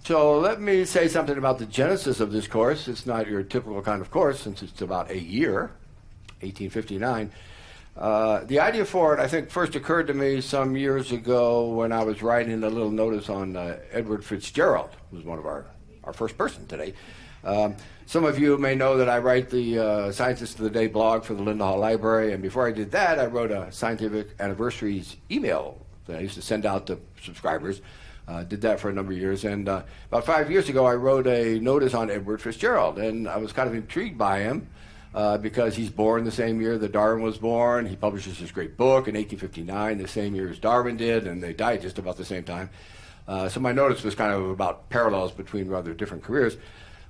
So let me say something about the genesis of this course. It's not your typical kind of course since it's about a year, 1859. The idea for it, I think, first occurred to me some years ago when I was writing a little notice on Edward Fitzgerald, who was one of our first person today. Some of you may know that I write the Scientist of the Day blog for the Linda Hall Library, and before I did that, I wrote a scientific anniversaries email that I used to send out to subscribers. Did that for a number of years, and about 5 years ago, I wrote a notice on Edward Fitzgerald, and I was kind of intrigued by him because he's born the same year that Darwin was born. He publishes his great book in 1859, the same year as Darwin did, and they died just about the same time. So my notice was kind of about parallels between rather different careers.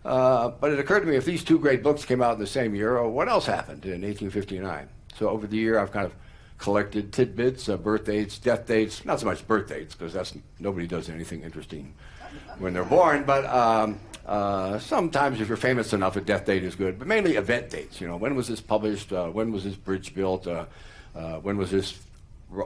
But it occurred to me, if these two great books came out in the same year, what else happened in 1859? So over the year, I've kind of collected tidbits, birth dates, death dates, not so much birth dates, because nobody does anything interesting when they're born, but sometimes if you're famous enough, a death date is good, but mainly event dates. When was this published? When was this bridge built? When was this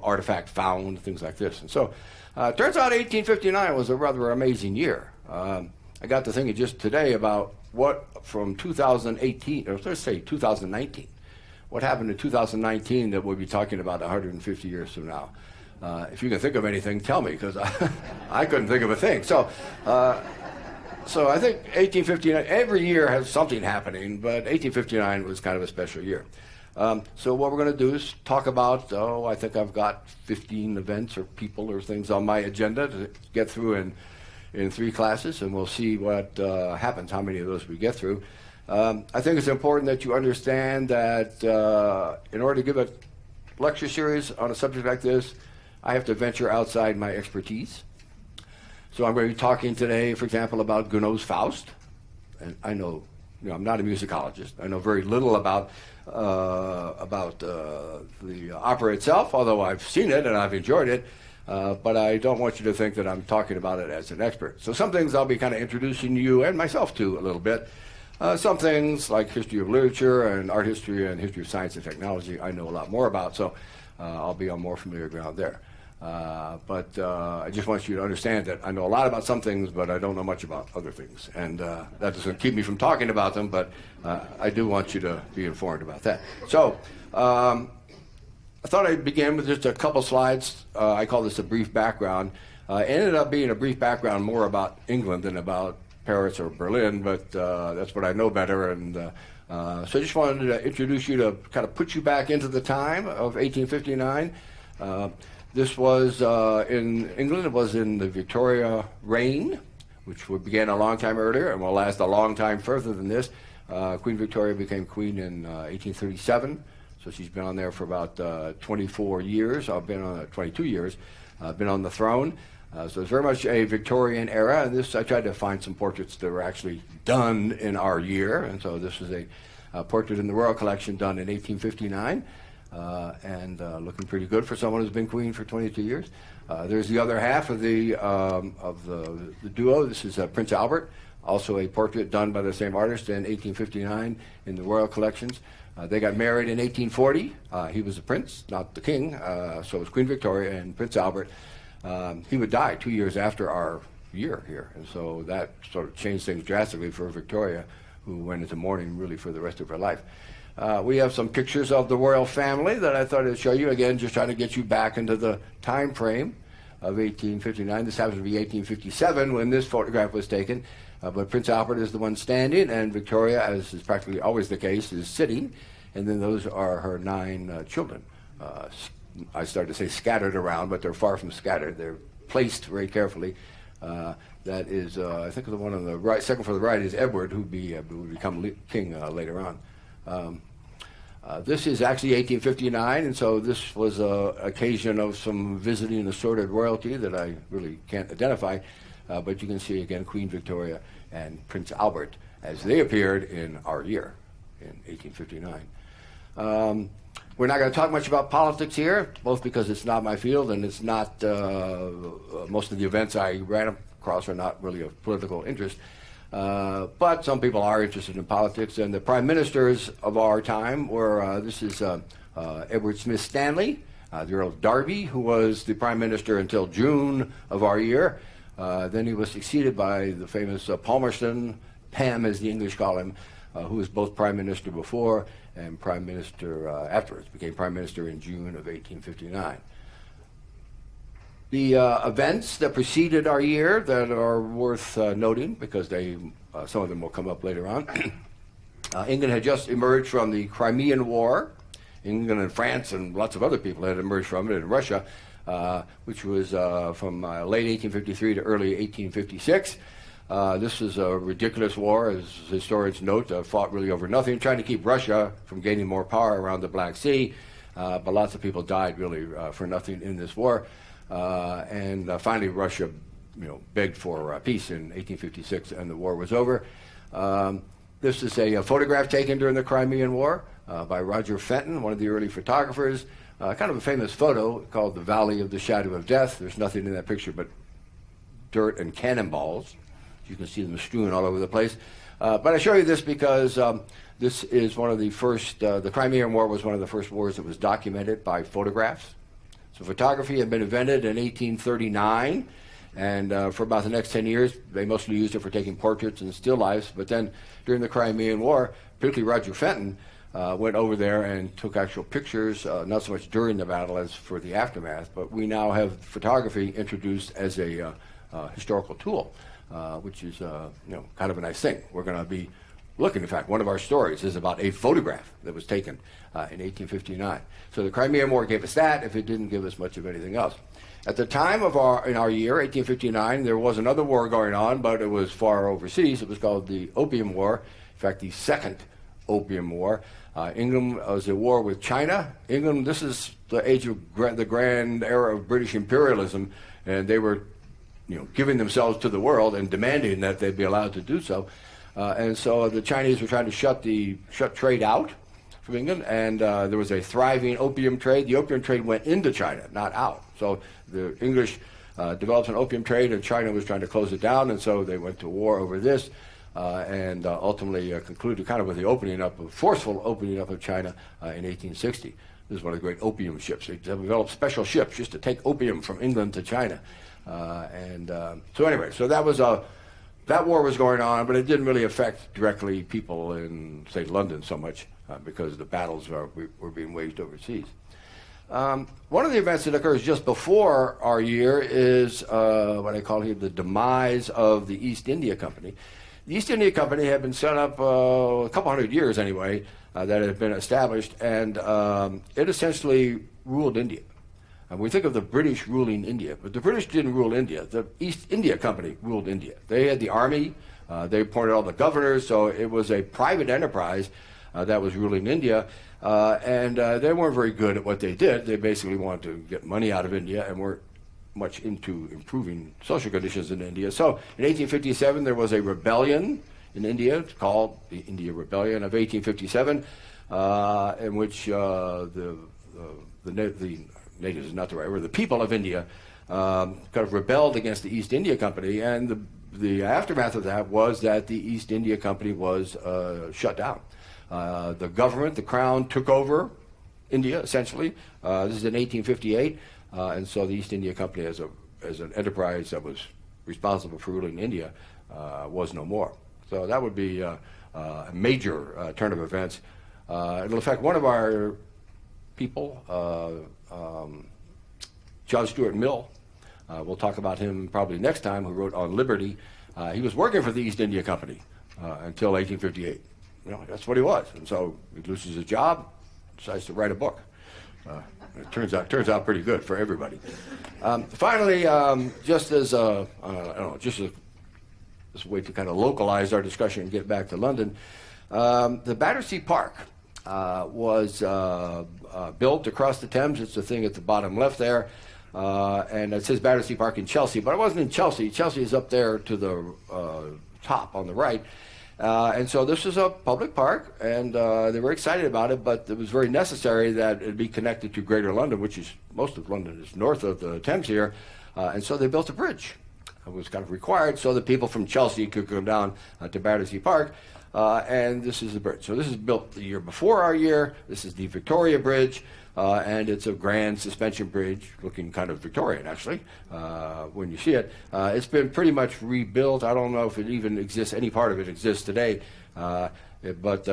artifact found? Things like this. And so it turns out 1859 was a rather amazing year. I got to thinking just today about what from 2018, or let's say 2019, what happened in 2019 that we'll be talking about 150 years from now. If you can think of anything, tell me, because I couldn't think of a thing. So I think 1859, every year has something happening, but 1859 was kind of a special year. So what we're going to do is talk about, I think I've got 15 events or people or things on my agenda to get through in 3 classes, and we'll see what happens, how many of those we get through. I think it's important that you understand that in order to give a lecture series on a subject like this, I have to venture outside my expertise. So I'm going to be talking today, for example, about Gounod's Faust. And I know, I'm not a musicologist. I know very little about the opera itself, although I've seen it and I've enjoyed it. But I don't want you to think that I'm talking about it as an expert. So some things I'll be kind of introducing you and myself to a little bit. Some things like history of literature and art history and history of science and technology I know a lot more about, so I'll be on more familiar ground there. But I just want you to understand that I know a lot about some things, but I don't know much about other things. And that doesn't keep me from talking about them, but I do want you to be informed about that. So I thought I'd begin with just a couple slides. I call this a brief background. It ended up being a brief background more about England than about Paris or Berlin, but that's what I know better. And so I just wanted to introduce you to kind of put you back into the time of 1859. This was in England. It was in the Victoria reign, which began a long time earlier and will last a long time further than this. Queen Victoria became queen in 1837, so she's been on there for about 24 years. I've been on 22 years. Been on the throne. So it's very much a Victorian era, and I tried to find some portraits that were actually done in our year, and so this is a portrait in the Royal Collection done in 1859, and looking pretty good for someone who's been queen for 22 years. There's the other half of the duo. This is Prince Albert, also a portrait done by the same artist in 1859 in the Royal Collections. They got married in 1840. He was a prince, not the king, so it was Queen Victoria and Prince Albert. He would die 2 years after our year here, and so that sort of changed things drastically for Victoria, who went into mourning really for the rest of her life. We have some pictures of the royal family that I thought I'd show you, again, just trying to get you back into the time frame of 1859. This happens to be 1857 when this photograph was taken, but Prince Albert is the one standing, and Victoria, as is practically always the case, is sitting, and then those are her 9 children. I started to say scattered around, but they're far from scattered. They're placed very carefully. That is, I think the one on the right, second from the right is Edward, who would become king later on. This is actually 1859, and so this was an occasion of some visiting assorted royalty that I really can't identify, but you can see again Queen Victoria and Prince Albert as they appeared in our year, in 1859. We're not going to talk much about politics here, both because it's not my field and it's not, most of the events I ran across are not really of political interest. But some people are interested in politics, and the prime ministers of our time were, this is Edward Smith Stanley, the Earl of Derby, who was the prime minister until June of our year. Then he was succeeded by the famous Palmerston, Pam as the English call him, who was both prime minister before and prime minister afterwards, became prime minister in June of 1859. The events that preceded our year that are worth noting, because some of them will come up later on. England had just emerged from the Crimean War. England and France and lots of other people had emerged from it, and Russia, which was from late 1853 to early 1856. This is a ridiculous war, as historians note, fought really over nothing, trying to keep Russia from gaining more power around the Black Sea, but lots of people died really for nothing in this war. And finally Russia begged for peace in 1856, and the war was over. This is a photograph taken during the Crimean War by Roger Fenton, one of the early photographers. Kind of a famous photo called The Valley of the Shadow of Death. There's nothing in that picture but dirt and cannonballs. You can see them strewn all over the place. But I show you this because this is one of the first, the Crimean War was one of the first wars that was documented by photographs. So photography had been invented in 1839, and for about the next 10 years, they mostly used it for taking portraits and still lifes. But then during the Crimean War, particularly Roger Fenton went over there and took actual pictures, not so much during the battle as for the aftermath, but we now have photography introduced as a historical tool, which is kind of a nice thing. We're going to be looking, in fact, one of our stories is about a photograph that was taken in 1859. So the Crimean War gave us that, if it didn't give us much of anything else. At the time of in our year, 1859, there was another war going on, but it was far overseas. It was called the Opium War, in fact, the Second Opium War. England was at war with China. England, this is the age of the grand era of British imperialism, and they were giving themselves to the world and demanding that they be allowed to do so. And so the Chinese were trying to shut trade out from England, and there was a thriving opium trade. The opium trade went into China, not out. So the English developed an opium trade, and China was trying to close it down, and so they went to war over this, and ultimately concluded kind of with the forceful opening up of China in 1860. This is one of the great opium ships. They developed special ships just to take opium from England to China. So anyway, so that war was going on, but it didn't really affect directly people in, say, London so much because the battles were being waged overseas. One of the events that occurs just before our year is what I call here the demise of the East India Company. The East India Company had been set up a couple hundred years anyway, that had been established, and it essentially ruled India. We think of the British ruling India, but the British didn't rule India. The East India Company ruled India. They had the army, they appointed all the governors, so it was a private enterprise that was ruling India, and they weren't very good at what they did. They basically wanted to get money out of India and weren't much into improving social conditions in India. So in 1857, there was a rebellion in India. It's called the India Rebellion of 1857, in which the natives is not the right word, the people of India kind of rebelled against the East India Company, and the aftermath of that was that the East India Company was shut down. The government, the crown, took over India, essentially. This is in 1858, and so the East India Company as an enterprise that was responsible for ruling India was no more. So that would be a major turn of events. It'll affect one of our people, John Stuart Mill. We'll talk about him probably next time, who wrote on liberty. He was working for the East India Company until 1858. That's what he was. And so he loses his job, decides to write a book. It turns out pretty good for everybody. Finally, just as I don't know, just as a way to kind of localize our discussion and get back to London, the Battersea Park was built across the Thames. It's the thing at the bottom left there. And it says Battersea Park in Chelsea, but it wasn't in Chelsea. Chelsea is up there to the top on the right. And so this is a public park, and they were excited about it, but it was very necessary that it be connected to Greater London, which is, most of London is north of the Thames here. And so they built a bridge. was kind of required so that people from Chelsea could come down to Battersea Park. And this is the bridge. So this is built the year before our year. This is the Victoria Bridge, and it's a grand suspension bridge, looking kind of Victorian, actually, when you see it. It's been pretty much rebuilt. I don't know if it even exists, any part of it exists today, but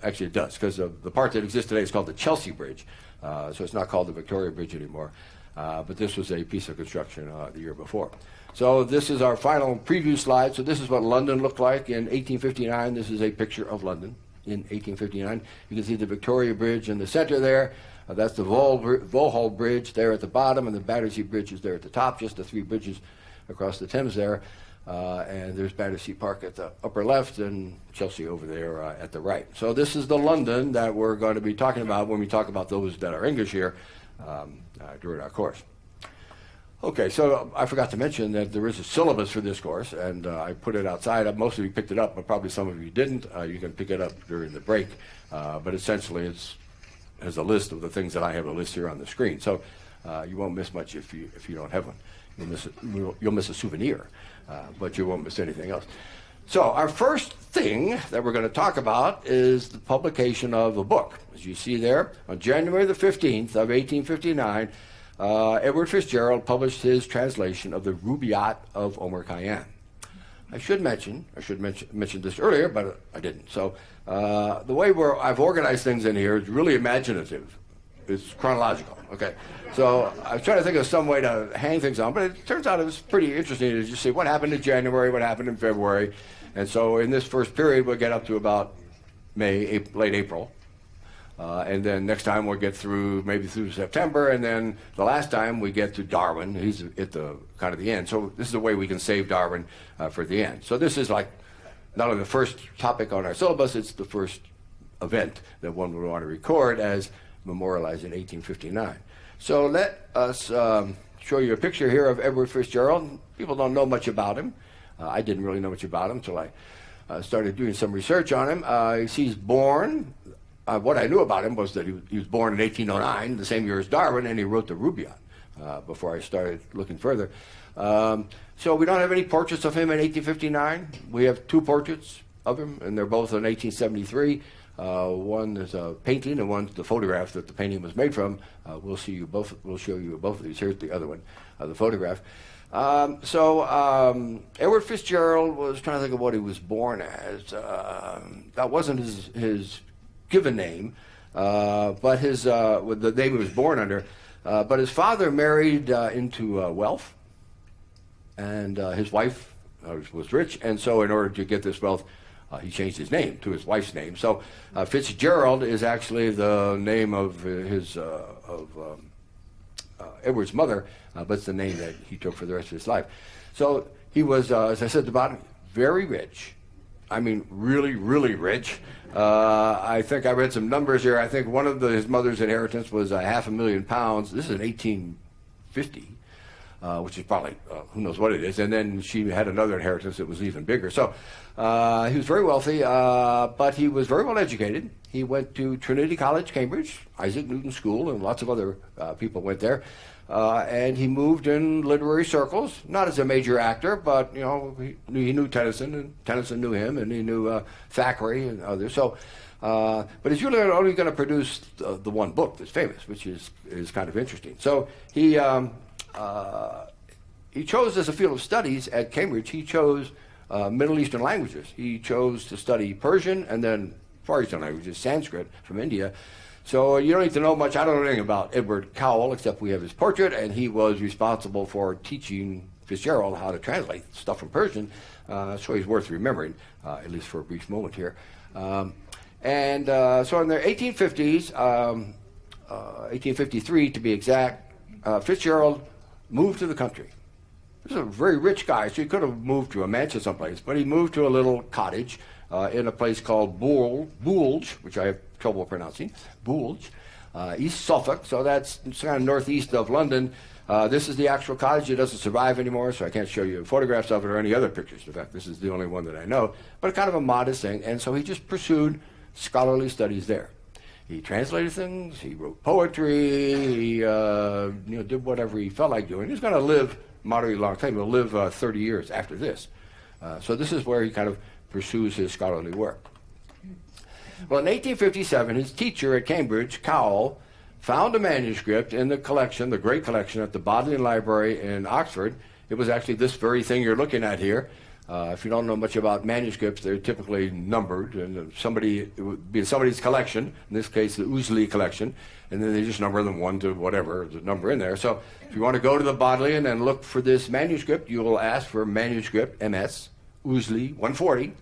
actually it does, because the part that exists today is called the Chelsea Bridge. So it's not called the Victoria Bridge anymore. But this was a piece of construction the year before. So this is our final preview slide. So this is what London looked like in 1859. This is a picture of London in 1859. You can see the Victoria Bridge in the center there. That's the Vauxhall Bridge there at the bottom, and the Battersea Bridge is there at the top, just the three bridges across the Thames there. And there's Battersea Park at the upper left and Chelsea over there at the right. So this is the London that we're going to be talking about when we talk about those that are English here during our course. Okay, so I forgot to mention that there is a syllabus for this course, and I put it outside. Most of you picked it up, but probably some of you didn't. You can pick it up during the break, but essentially it's has a list of the things that I have a list here on the screen. So you won't miss much if you don't have one. You'll miss a souvenir, but you won't miss anything else. So our first thing that we're going to talk about is the publication of a book. As you see there, on January the 15th of 1859, Edward Fitzgerald published his translation of the Rubaiyat of Omar Khayyam. I should mention this earlier, but I didn't. So the way I've organized things in here is really imaginative. It's chronological. Okay. So I was trying to think of some way to hang things on, but it turns out it was pretty interesting to just see what happened in January, what happened in February. And so in this first period, we'll get up to about late April. And then next time we'll get maybe through September, and then the last time we get to Darwin. He's at the kind of the end. So this is a way we can save Darwin for the end. So this is like not only the first topic on our syllabus, it's the first event that one would want to record as memorialized in 1859. So let us show you a picture here of Edward Fitzgerald. People don't know much about him. I didn't really know much about him until I started doing some research on him. He's born. What I knew about him was that he was born in 1809, the same year as Darwin, and he wrote the Rubaiyat before I started looking further. So we don't have any portraits of him in 1859. We have two portraits of him, and they're both in 1873. One is a painting, and one's the photograph that the painting was made from. We'll show you both of these. Here's the other one, the photograph. Edward Fitzgerald was trying to think of what he was born as. That wasn't his given name, but the name he was born under. But his father married into wealth, and his wife was rich, and so in order to get this wealth, he changed his name to his wife's name. So Fitzgerald is actually the name of Edward's mother, but it's the name that he took for the rest of his life. So he was, as I said at the bottom, very rich. I mean, really, really rich. I think I read some numbers here. I think one of his mother's inheritance was £500,000. This is in 1850, which is probably, who knows what it is. And then she had another inheritance that was even bigger. So he was very wealthy, but he was very well educated. He went to Trinity College, Cambridge, Isaac Newton School, and lots of other people went there. And he moved in literary circles, not as a major actor, but he knew Tennyson, and Tennyson knew him, and he knew Thackeray and others. So, but he's really only going to produce the one book that's famous, which is kind of interesting. So he chose as a field of studies at Cambridge. He chose Middle Eastern languages. He chose to study Persian and then Far Eastern languages, Sanskrit from India. So you don't need to know much. I don't know anything about Edward Cowell, except we have his portrait, and he was responsible for teaching Fitzgerald how to translate stuff from Persian. So he's worth remembering, at least for a brief moment here. So in the 1850s, 1853 to be exact, Fitzgerald moved to the country. He was a very rich guy, so he could have moved to a mansion someplace, but he moved to a little cottage in a place called Boulge, which I have trouble pronouncing, Boulge, East Suffolk, so it's kind of northeast of London. This is the actual cottage. It doesn't survive anymore, so I can't show you photographs of it or any other pictures. In fact, this is the only one that I know, but kind of a modest thing, and so he just pursued scholarly studies there. He translated things, he wrote poetry, he did whatever he felt like doing. He was going to live moderately long time. He'll live 30 years after this. So this is where he kind of pursues his scholarly work. Well, in 1857, his teacher at Cambridge, Cowell, found a manuscript in the collection, the great collection at the Bodleian Library in Oxford. It was actually this very thing you're looking at here. If you don't know much about manuscripts, they're typically numbered, and it would be somebody's collection, in this case the Ouseley collection, and then they just number them 1 to whatever, the number in there. So if you want to go to the Bodleian and look for this manuscript, you will ask for manuscript MS, Ouseley 140,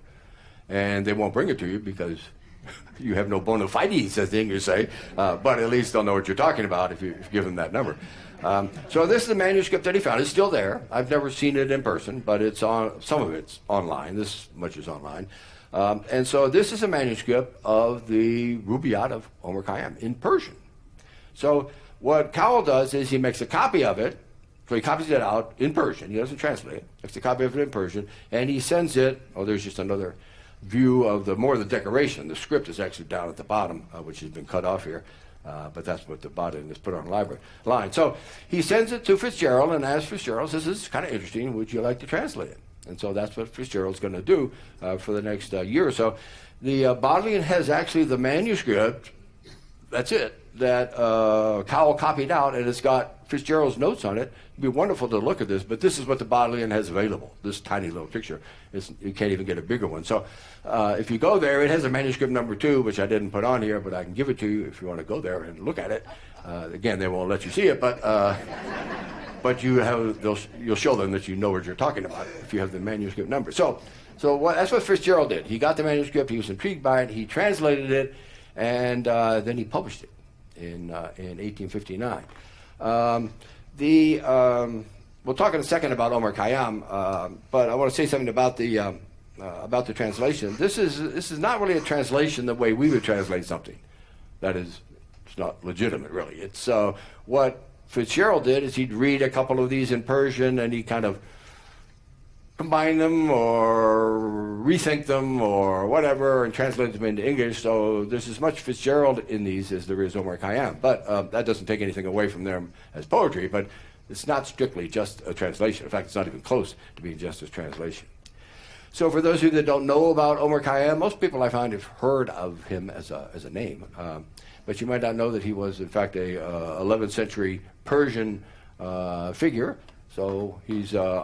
and they won't bring it to you because you have no bona fides, as the English say, but at least they'll know what you're talking about if you give them that number. So this is the manuscript that he found. It's still there. I've never seen it in person, but it's on. Some of it's online. This much is online. And so this is a manuscript of the Rubaiyat of Omar Khayyam in Persian. So what Cowell does is he makes a copy of it. So he copies it out in Persian. He doesn't translate it. Makes a copy of it in Persian, and he sends it. Oh, there's just another view of the decoration. The script is actually down at the bottom, which has been cut off here. But that's what the bottom is put on the library line. So he sends it to Fitzgerald and asks Fitzgerald, says, this is kind of interesting, would you like to translate it? And so that's what Fitzgerald's going to do for the next year or so. The Bodleian has actually the manuscript, that's it, that Cowell copied out, and it's got Fitzgerald's notes on it. It'd be wonderful to look at this, but this is what the Bodleian has available, this tiny little picture. You can't even get a bigger one. So if you go there, it has a manuscript number 2, which I didn't put on here, but I can give it to you if you want to go there and look at it. Again, they won't let you see it, but you'll show them that you know what you're talking about if you have the manuscript number. So that's what Fitzgerald did. He got the manuscript, he was intrigued by it, he translated it, and then he published it in 1859. We'll talk in a second about Omar Khayyam, but I want to say something about the translation. This is not really a translation the way we would translate something. That is, it's not legitimate, really. It's what Fitzgerald did is he'd read a couple of these in Persian, and he kind of combine them or rethink them or whatever and translate them into English. So there's as much Fitzgerald in these as there is Omar Khayyam. But that doesn't take anything away from them as poetry, but it's not strictly just a translation. In fact, it's not even close to being just a translation. So for those of you that don't know about Omar Khayyam, most people I find have heard of him as a name. But you might not know that he was, in fact, a 11th century Persian figure. So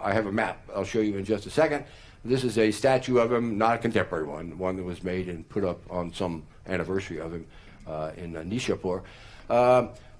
I have a map I'll show you in just a second. This is a statue of him, not a contemporary one that was made and put up on some anniversary of him in Nishapur.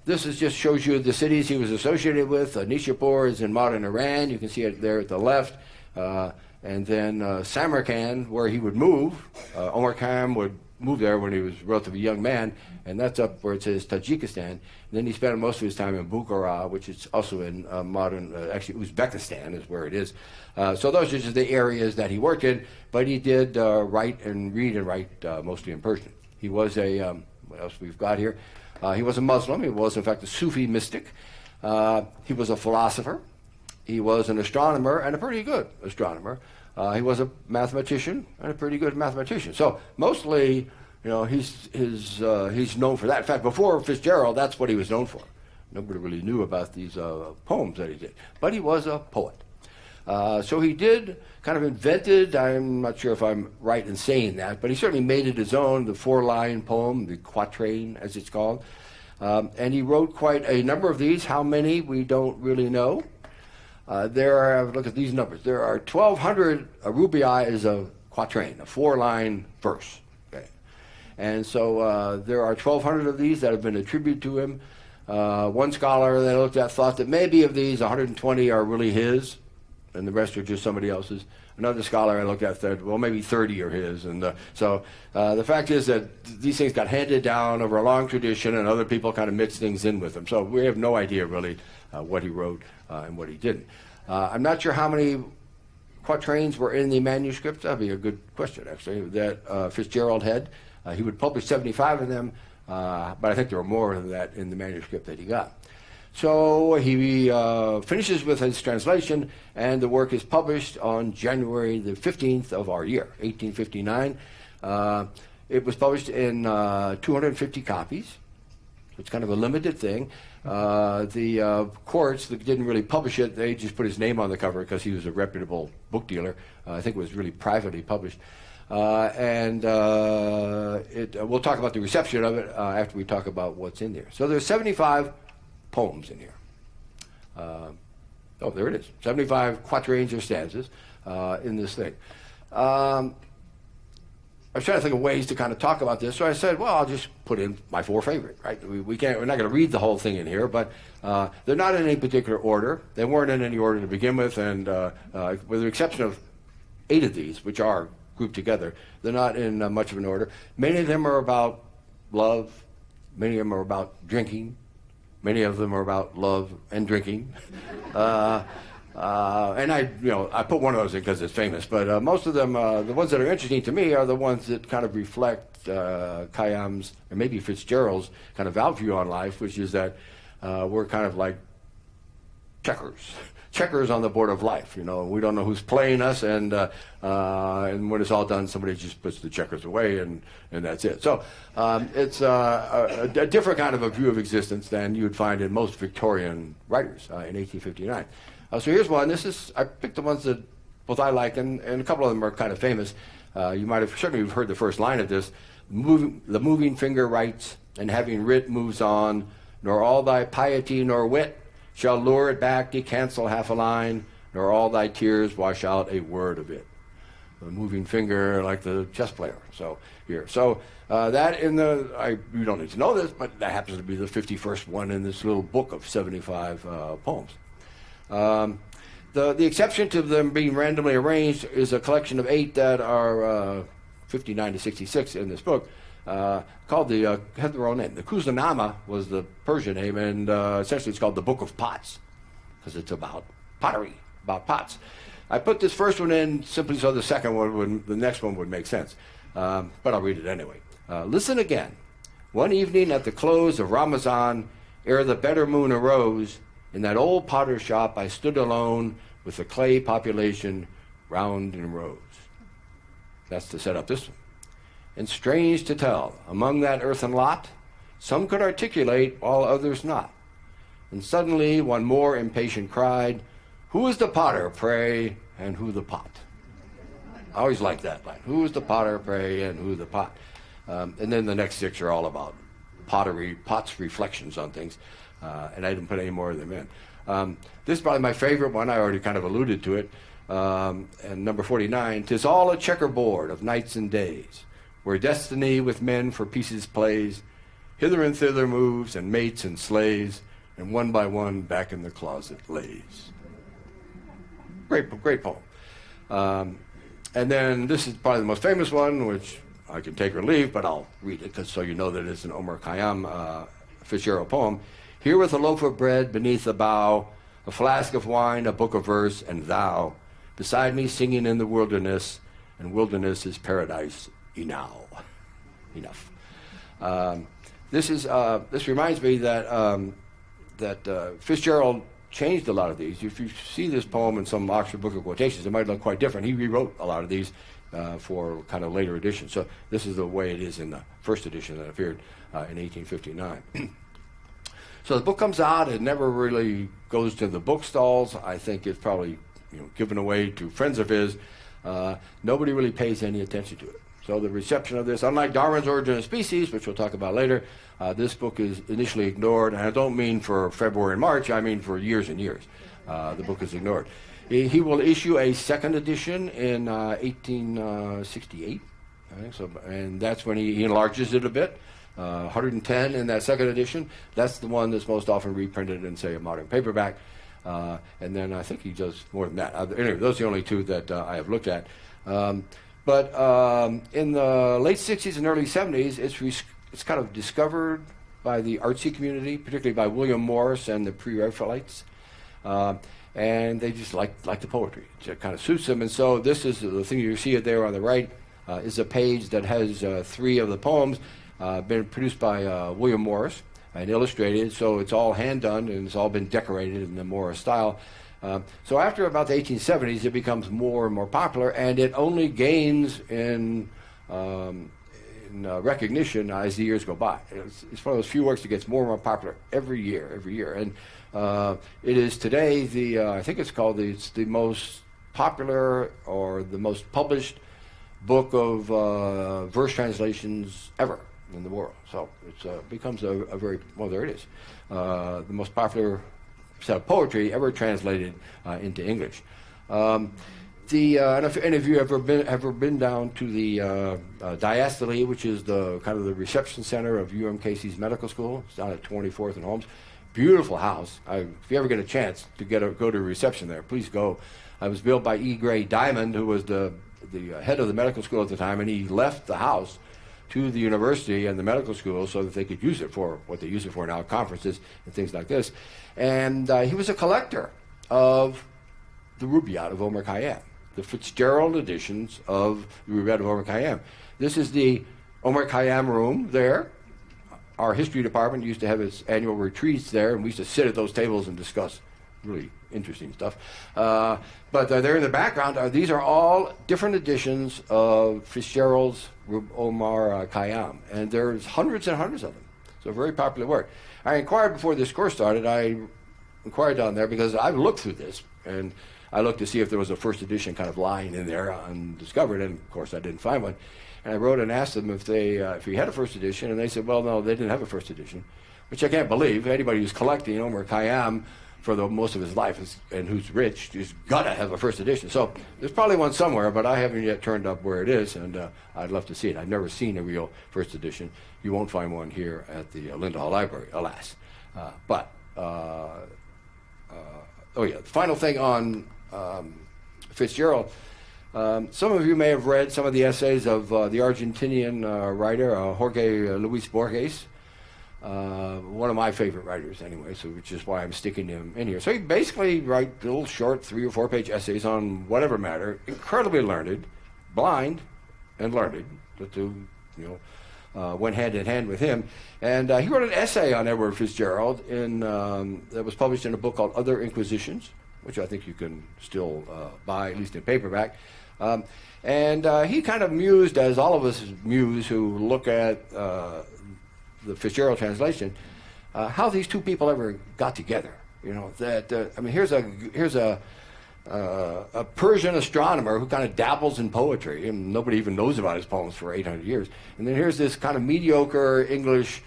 This just shows you the cities he was associated with. Nishapur is in modern Iran. You can see it there at the left. And then Samarkand, where he would move. Omar Khayyam would move there when he was a relatively young man, and that's up where it says Tajikistan. And then he spent most of his time in Bukhara, which is also in modern, actually Uzbekistan is where it is. So those are just the areas that he worked in, but he did read and write mostly in Persian. He was what else we've got here? He was a Muslim. He was, in fact, a Sufi mystic. He was a philosopher. He was an astronomer, and a pretty good astronomer. He was a mathematician and a pretty good mathematician. So mostly, he's known for that. In fact, before Fitzgerald, that's what he was known for. Nobody really knew about these poems that he did. But he was a poet. So he did kind of invented, I'm not sure if I'm right in saying that, but he certainly made it his own, the 4-line poem, the quatrain, as it's called. And he wrote quite a number of these. How many, we don't really know. Look at these numbers. There are 1,200, a Rubaiyat is a quatrain, a 4-line verse. Okay. And so there are 1,200 of these that have been attributed to him. One scholar that I looked at thought that maybe of these, 120 are really his, and the rest are just somebody else's. Another scholar I looked at said, well, maybe 30 are his. And so the fact is that these things got handed down over a long tradition, and other people kind of mixed things in with them. So we have no idea really what he wrote and what he didn't. I'm not sure how many quatrains were in the manuscript. That'd be a good question, actually, that Fitzgerald had. He would publish 75 of them, but I think there were more than that in the manuscript that he got. So he finishes with his translation, and the work is published on January the 15th of our year, 1859. It was published in 250 copies. It's kind of a limited thing. The courts that didn't really publish it, they just put his name on the cover because he was a reputable book dealer. I think it was really privately published. We'll talk about the reception of it after we talk about what's in there. So there's 75 poems in here. There it is, 75 quatrains or stanzas in this thing. I was trying to think of ways to kind of talk about this, so I said, well, I'll just put in my 4 favorite, right? We're not going to read the whole thing in here, but they're not in any particular order. They weren't in any order to begin with, and with the exception of 8 of these, which are grouped together, they're not in much of an order. Many of them are about love. Many of them are about drinking. Many of them are about love and drinking. And I put one of those in because it's famous, but most of them, the ones that are interesting to me are the ones that kind of reflect Khayyam's, or maybe Fitzgerald's, kind of view on life, which is that we're kind of like checkers on the board of life. We don't know who's playing us, and when it's all done, somebody just puts the checkers away, and that's it. So it's a different kind of a view of existence than you would find in most Victorian writers in 1859. So here's one. I picked the ones that both I like, and a couple of them are kind of famous. You might have certainly heard the first line of this. The moving finger writes, and having writ moves on, nor all thy piety nor wit shall lure it back to cancel half a line, nor all thy tears wash out a word of it. The moving finger, like the chess player. So here. So that you don't need to know this, but that happens to be the 51st one in this little book of 75 poems. The exception to them being randomly arranged is a collection of 8 that are 59 to 66 in this book, called had their own name. The Kuznama was the Persian name, and essentially it's called the Book of Pots, because it's about pottery, about pots. I put this first one in simply so the next one would make sense, but I'll read it anyway. Listen again. One evening at the close of Ramazan, ere the better moon arose, in that old potter's shop I stood alone with the clay population round in rows. That's to set up this one. And strange to tell, among that earthen lot, some could articulate while others not. And suddenly one more impatient cried, who is the potter, pray, and who the pot? I always like that line. Who is the potter, pray, and who the pot? And then the next 6 are all about pots reflections on things. And I didn't put any more of them in. This is probably my favorite one. I already kind of alluded to it. And number 49, 'tis all a checkerboard of nights and days, where destiny with men for pieces plays, hither and thither moves, and mates and slays, and one by one back in the closet lays. Great poem. And then this is probably the most famous one, which I can take or leave, but I'll read it so you know that it's an Omar Khayyam Fitzgerald poem. Here with a loaf of bread beneath a bough, a flask of wine, a book of verse, and thou, beside me singing in the wilderness, and wilderness is paradise enough. This reminds me that Fitzgerald changed a lot of these. If you see this poem in some Oxford Book of Quotations, it might look quite different. He rewrote a lot of these for kind of later editions. So this is the way it is in the first edition that appeared in 1859. So the book comes out. It never really goes to the bookstalls. I think it's probably given away to friends of his. Nobody really pays any attention to it. So the reception of this, unlike Darwin's Origin of Species, which we'll talk about later, this book is initially ignored. And I don't mean for February and March. I mean for years and years. The book is ignored. He will issue a second edition in 1868. And that's when he enlarges it a bit. 110 in that second edition. That's the one that's most often reprinted in, say, a modern paperback. And then I think he does more than that. Anyway, those are the only 2 that I have looked at. But in the late 60s and early 70s, it's kind of discovered by the artsy community, particularly by William Morris and the Pre-Raphaelites. And they just like the poetry. It kind of suits them. And so this is the thing you see it there on the right, is a page that has 3 of the poems. Been produced by William Morris and illustrated, so it's all hand done and it's all been decorated in the Morris style. So after about the 1870s, it becomes more and more popular, and it only gains in in recognition as the years go by. It's one of those few works that gets more and more popular every year. And it is today I think it's the most popular or the most published book of verse translations ever in the world. So it becomes a very, well, there it is, the most popular set of poetry ever translated into English. And if any of you ever been down to the diastole, which is the kind of the reception center of UMKC's medical school, it's down at 24th and Holmes. Beautiful house. If you ever get a chance to go to reception there, please go. It was built by E. Gray Diamond, who was the head of the medical school at the time, and he left the house to the university and the medical school so that they could use it for what they use it for now, conferences and things like this. And he was a collector of the Rubaiyat of Omar Khayyam, the Fitzgerald editions of the Rubaiyat of Omar Khayyam. This is the Omar Khayyam room there. Our history department used to have its annual retreats there, and we used to sit at those tables and discuss really interesting stuff. But there in the background, these are all different editions of Fitzgerald's Omar Khayyam, and there's hundreds and hundreds of them. So a very popular work. I inquired before this course started, I inquired down there because I looked through this, and I looked to see if there was a first edition kind of lying in there undiscovered, and of course I didn't find one. And I wrote and asked them if he had a first edition, and they said, well, no, they didn't have a first edition, which I can't believe. Anybody who's collecting Omar Khayyam for most of his life and who's rich, he's got to have a first edition. So there's probably one somewhere, but I haven't yet turned up where it is, and I'd love to see it. I've never seen a real first edition. You won't find one here at the Linda Hall Library, alas. Oh yeah, the final thing on Fitzgerald. Some of you may have read some of the essays of the Argentinian writer Jorge Luis Borges. One of my favorite writers anyway, so which is why I'm sticking him in here. So he basically writes little short 3 or 4 page essays on whatever matter, incredibly learned, blind and learned. The two, went hand in hand with him. And he wrote an essay on Edward Fitzgerald that was published in a book called Other Inquisitions, which I think you can still buy, at least in paperback. And he kind of mused, as all of us muse who look at the Fitzgerald translation, how these two people ever got together. Here's a Persian astronomer who kind of dabbles in poetry, and nobody even knows about his poems for 800 years. And then here's this kind of mediocre English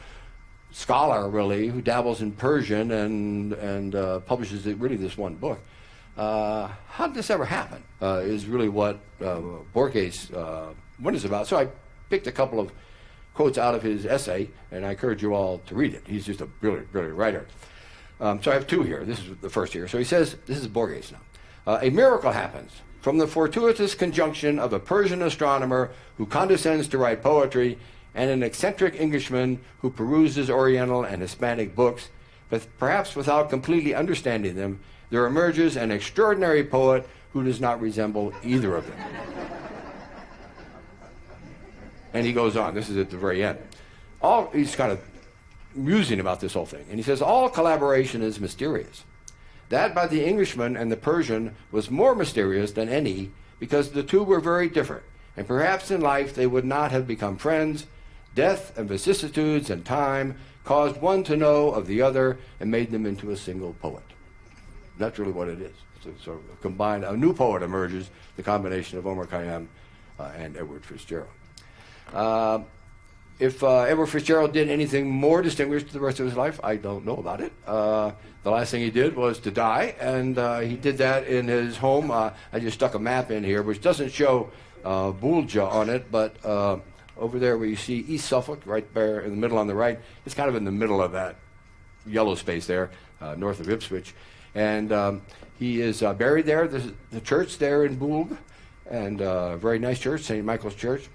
scholar, really, who dabbles in Persian and publishes really this one book. How did this ever happen? Is really what Borges one is about. So I picked a couple of quotes out of his essay, and I encourage you all to read it. He's just a brilliant, brilliant writer. So I have 2 here. This is the first here. So he says, this is Borges now. A miracle happens from the fortuitous conjunction of a Persian astronomer who condescends to write poetry and an eccentric Englishman who peruses Oriental and Hispanic books, but perhaps without completely understanding them. There emerges an extraordinary poet who does not resemble either of them. And he goes on. This is at the very end. He's kind of musing about this whole thing. And he says, all collaboration is mysterious. That by the Englishman and the Persian was more mysterious than any, because the two were very different, and perhaps in life they would not have become friends. Death and vicissitudes and time caused one to know of the other and made them into a single poet. That's really what it is. So sort of combined, a new poet emerges, the combination of Omar Khayyam and Edward Fitzgerald. If Edward Fitzgerald did anything more distinguished the rest of his life, I don't know about it. The last thing he did was to die, and he did that in his home. I just stuck a map in here, which doesn't show Bulja on it, but over there where you see East Suffolk, right there in the middle on the right, it's kind of in the middle of that yellow space there, north of Ipswich. And he is buried there. There's the church there in Boulg, and a very nice church, St. Michael's Church.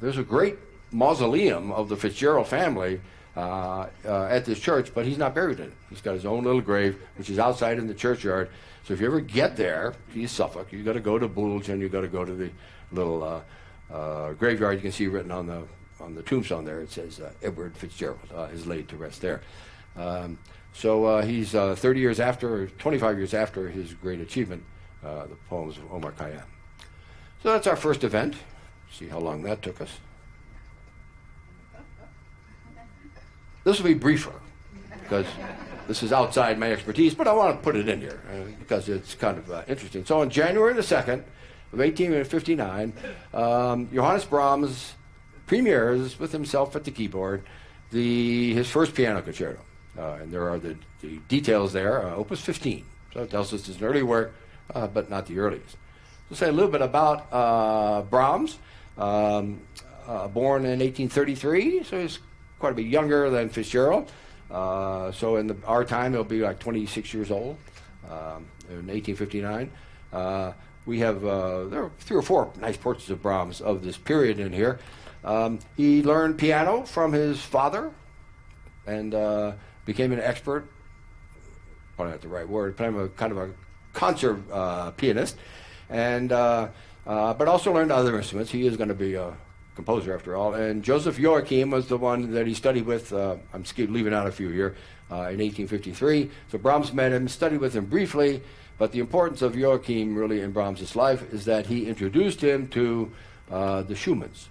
There's a great mausoleum of the Fitzgerald family at this church, but he's not buried in it. He's got his own little grave, which is outside in the churchyard. So if you ever get there, East Suffolk, you've got to go to Boulg, and you've got to go to the little graveyard. You can see written on the tombstone there, it says Edward Fitzgerald is laid to rest there. So he's 30 years after, or 25 years after his great achievement, the poems of Omar Khayyam. So that's our first event. See how long that took us. This will be briefer because this is outside my expertise, but I want to put it in here because it's kind of interesting. So on January the 2nd of 1859, Johannes Brahms premieres with himself at the keyboard his first piano concerto. And there are the details there, Opus 15. So it tells us it's an early work, but not the earliest. We'll say a little bit about Brahms, born in 1833, so he's quite a bit younger than Fitzgerald. So in our time, he'll be like 26 years old in 1859. We have, there are 3 or 4 nice portraits of Brahms of this period in here. He learned piano from his father and became an expert, probably not the right word, kind of a concert pianist, and but also learned other instruments. He is going to be a composer after all. And Joseph Joachim was the one that he studied with. I'm leaving out a few here, in 1853. So Brahms met him, studied with him briefly, but the importance of Joachim really in Brahms' life is that he introduced him to the Schumanns.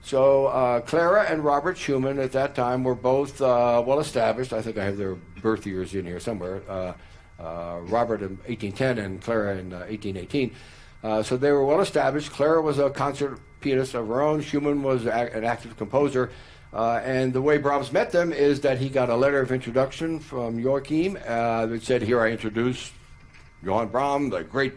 So Clara and Robert Schumann at that time were both well established. I think I have their birth years in here somewhere. Robert in 1810 and Clara in 1818. So they were well established. Clara was a concert pianist of her own. Schumann was an active composer. And the way Brahms met them is that he got a letter of introduction from Joachim that said, "Here I introduce Johann Brahms, the great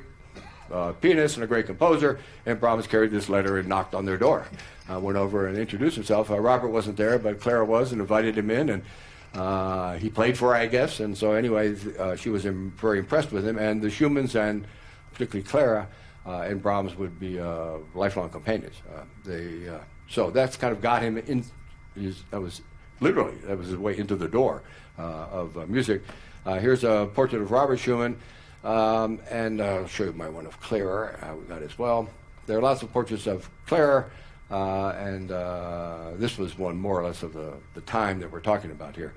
pianist and a great composer." And Brahms carried this letter and knocked on their door. Went over and introduced himself. Robert wasn't there, but Clara was, and invited him in, and he played for her, I guess. And so anyway, she was very impressed with him, and the Schumanns, and particularly Clara and Brahms, would be lifelong companions. So that's kind of got him in. That was his way into the door of music. Here's a portrait of Robert Schumann, and I'll show you my one of Clara. We got as well. There are lots of portraits of Clara. And this was one more or less of the time that we're talking about here.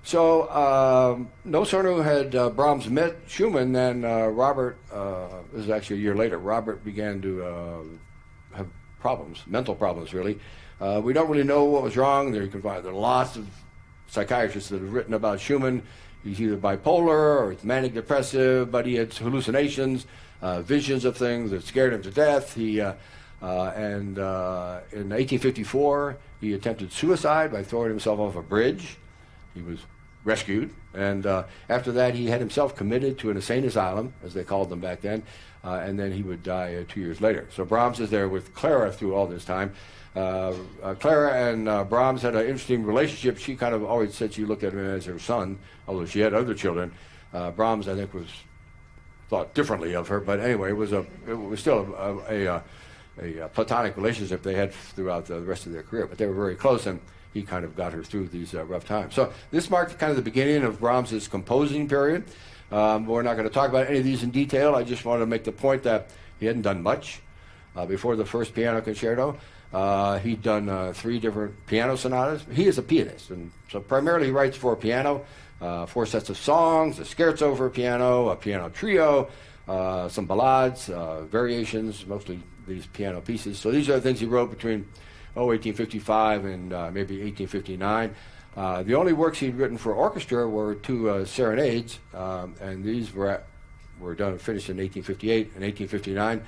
So no sooner had Brahms met Schumann than Robert, this is actually a year later, Robert began to have problems, mental problems really. We don't really know what was wrong. There are lots of psychiatrists that have written about Schumann. He's either bipolar or it's manic depressive, but he had hallucinations, visions of things that scared him to death. And in 1854, he attempted suicide by throwing himself off a bridge. He was rescued, and after that, he had himself committed to an insane asylum, as they called them back then, and then he would die 2 years later. So Brahms is there with Clara through all this time. Clara and Brahms had an interesting relationship. She kind of always said she looked at him as her son, although she had other children. Brahms, I think, was thought differently of her, but anyway, it was still a platonic relationship they had throughout the rest of their career, but they were very close, and he kind of got her through these rough times. So this marked kind of the beginning of Brahms' composing period. We're not going to talk about any of these in detail. I just wanted to make the point that he hadn't done much before the first piano concerto. He'd done 3 different piano sonatas. He is a pianist, and so primarily he writes for piano, 4 sets of songs, a scherzo for piano, a piano trio, some ballades, variations, mostly these piano pieces. So these are the things he wrote between 1855 and maybe 1859. The only works he'd written for orchestra were 2 serenades, and these were done and finished in 1858 and 1859.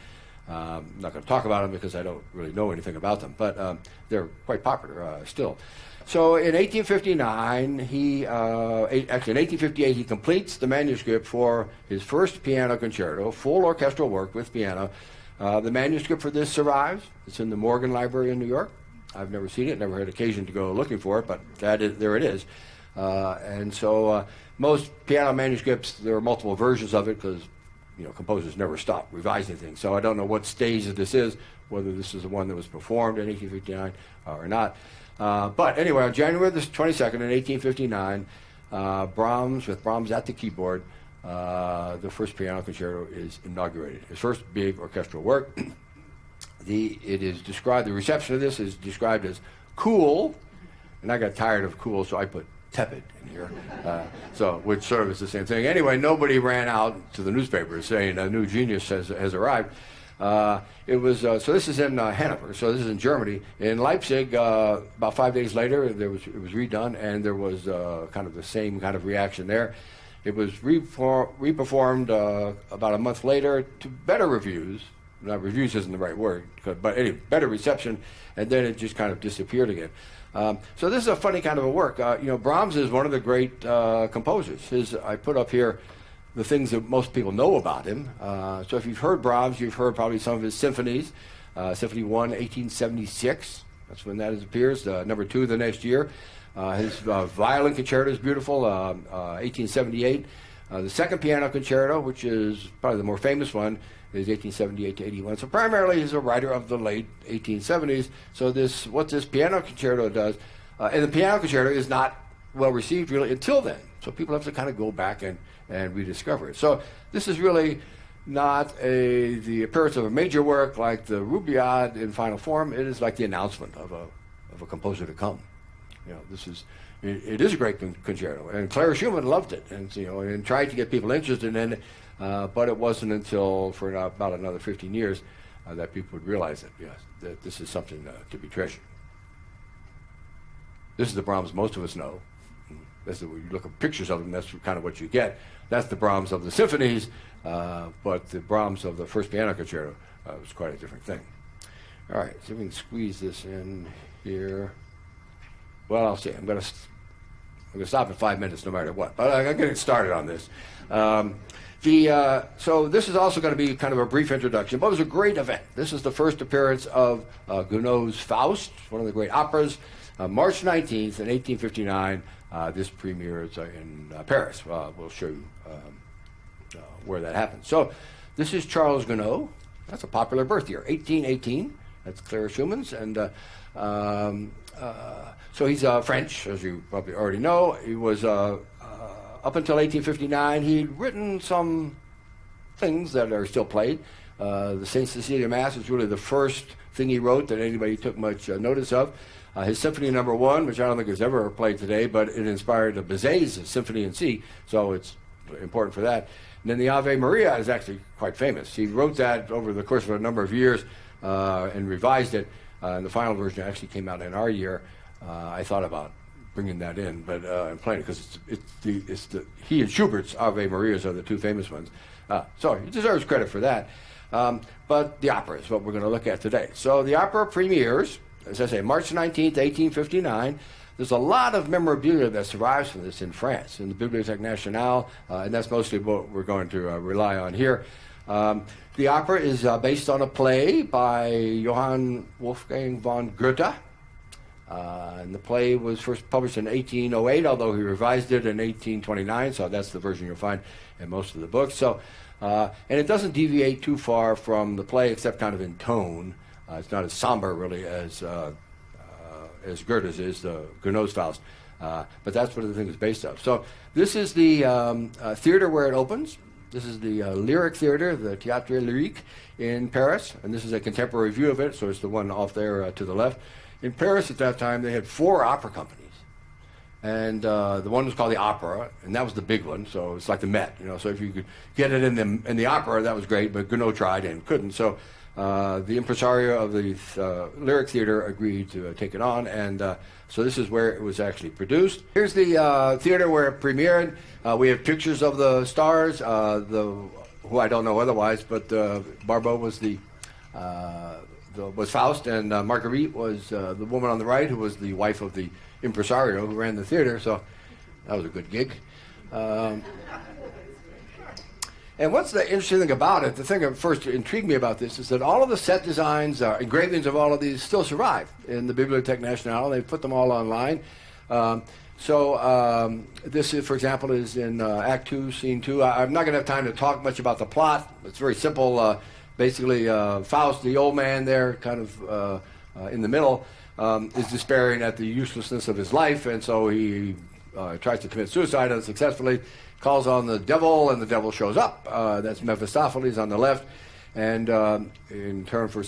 I'm not going to talk about them because I don't really know anything about them, but they're quite popular still. So in 1859, in 1858, he completes the manuscript for his first piano concerto, full orchestral work with piano. The manuscript for this survives. It's in the Morgan Library in New York. I've never seen it, never had occasion to go looking for it, but there it is. And so most piano manuscripts, there are multiple versions of it because composers never stop revising things. So I don't know what stage this is, whether this is the one that was performed in 1859 or not. But anyway, on January the 22nd in 1859, with Brahms at the keyboard, the first piano concerto is inaugurated. His first big orchestral work. The reception of this is described as cool, and I got tired of cool, so I put tepid in here, which sort of is the same thing. Anyway, nobody ran out to the newspapers saying a new genius has arrived. It was so. This is in Hannover. So this is in Germany. In Leipzig, about 5 days later, it was redone, and there was kind of the same kind of reaction there. It was reperformed about a month later to better reviews. Now, reviews isn't the right word, but anyway, better reception, and then it just kind of disappeared again. So this is a funny kind of a work. Brahms is one of the great composers. I put up here the things that most people know about him. So if you've heard Brahms, you've heard probably some of his symphonies. Symphony 1, 1876, that's when that appears. Number 2 the next year. His violin concerto is beautiful, 1878. The second piano concerto, which is probably the more famous one, is 1878 to 81. So primarily he's a writer of the late 1870s. So what this piano concerto does, and the piano concerto is not well received really until then. So people have to kind of go back and rediscover it. So this is really not the appearance of a major work like the Rubaiyat in final form. It is like the announcement of a composer to come. It is a great concerto, and Clara Schumann loved it, and tried to get people interested in it, but it wasn't until for about another 15 years that people would realize that this is something to be treasured. This is the Brahms most of us know. When you look at pictures of them, that's kind of what you get. That's the Brahms of the symphonies, but the Brahms of the first piano concerto was quite a different thing. All right, so we can squeeze this in here. Well, I'll see. I'm going to stop in 5 minutes no matter what, but I'm going to get started on this. So this is also going to be kind of a brief introduction, but it was a great event. This is the first appearance of Gounod's Faust, one of the great operas, March 19th in 1859. This premieres in Paris. We'll show you where that happened. So this is Charles Gounod. That's a popular birth year, 1818. That's Clara Schumann's. And so he's French, as you probably already know. He was, up until 1859, he'd written some things that are still played. The St. Cecilia Mass is really the first thing he wrote that anybody took much notice of. His Symphony No. 1, which I don't think is ever played today, but it inspired Bizet's Symphony in C, so it's important for that. And then the Ave Maria is actually quite famous. He wrote that over the course of a number of years and revised it, and the final version actually came out in our year. I thought about bringing that in, but I'm playing it because he and Schubert's Ave Marias are the two famous ones. So he deserves credit for that. But the opera is what we're going to look at today. So the opera premieres, as I say, March 19th, 1859. There's a lot of memorabilia that survives from this in France, in the Bibliothèque Nationale, and that's mostly what we're going to rely on here. The opera is based on a play by Johann Wolfgang von Goethe. And the play was first published in 1808, although he revised it in 1829, so that's the version you'll find in most of the books. So, and it doesn't deviate too far from the play, except kind of in tone. It's not as somber, really, as Goethe's is, the Gounod's Faust. But that's what the thing is based on. So this is the theater where it opens. This is the Lyric Theater, the Théâtre Lyrique in Paris, and this is a contemporary view of it, so it's the one off there to the left. In Paris at that time, they had 4 opera companies. And the one was called the Opera, and that was the big one, so it's like the Met, So if you could get it in the opera, that was great, but Gounod tried and couldn't. So the impresario of the Lyric Theater agreed to take it on, and so this is where it was actually produced. Here's the theater where it premiered. We have pictures of the stars, who I don't know otherwise, but Barbeau was was Faust, and Marguerite was the woman on the right, who was the wife of the impresario who ran the theater, so that was a good gig. And what's the interesting thing about it, the thing that first intrigued me about this is that all of the set designs, engravings of all of these still survive in the Bibliothèque Nationale. They put them all online. This, is, for example, is in Act 2, Scene 2. I'm not going to have time to talk much about the plot. It's very simple. Basically, Faust, the old man there, kind of in the middle, is despairing at the uselessness of his life, and so he tries to commit suicide unsuccessfully, calls on the devil, and the devil shows up. That's Mephistopheles on the left, and in turn for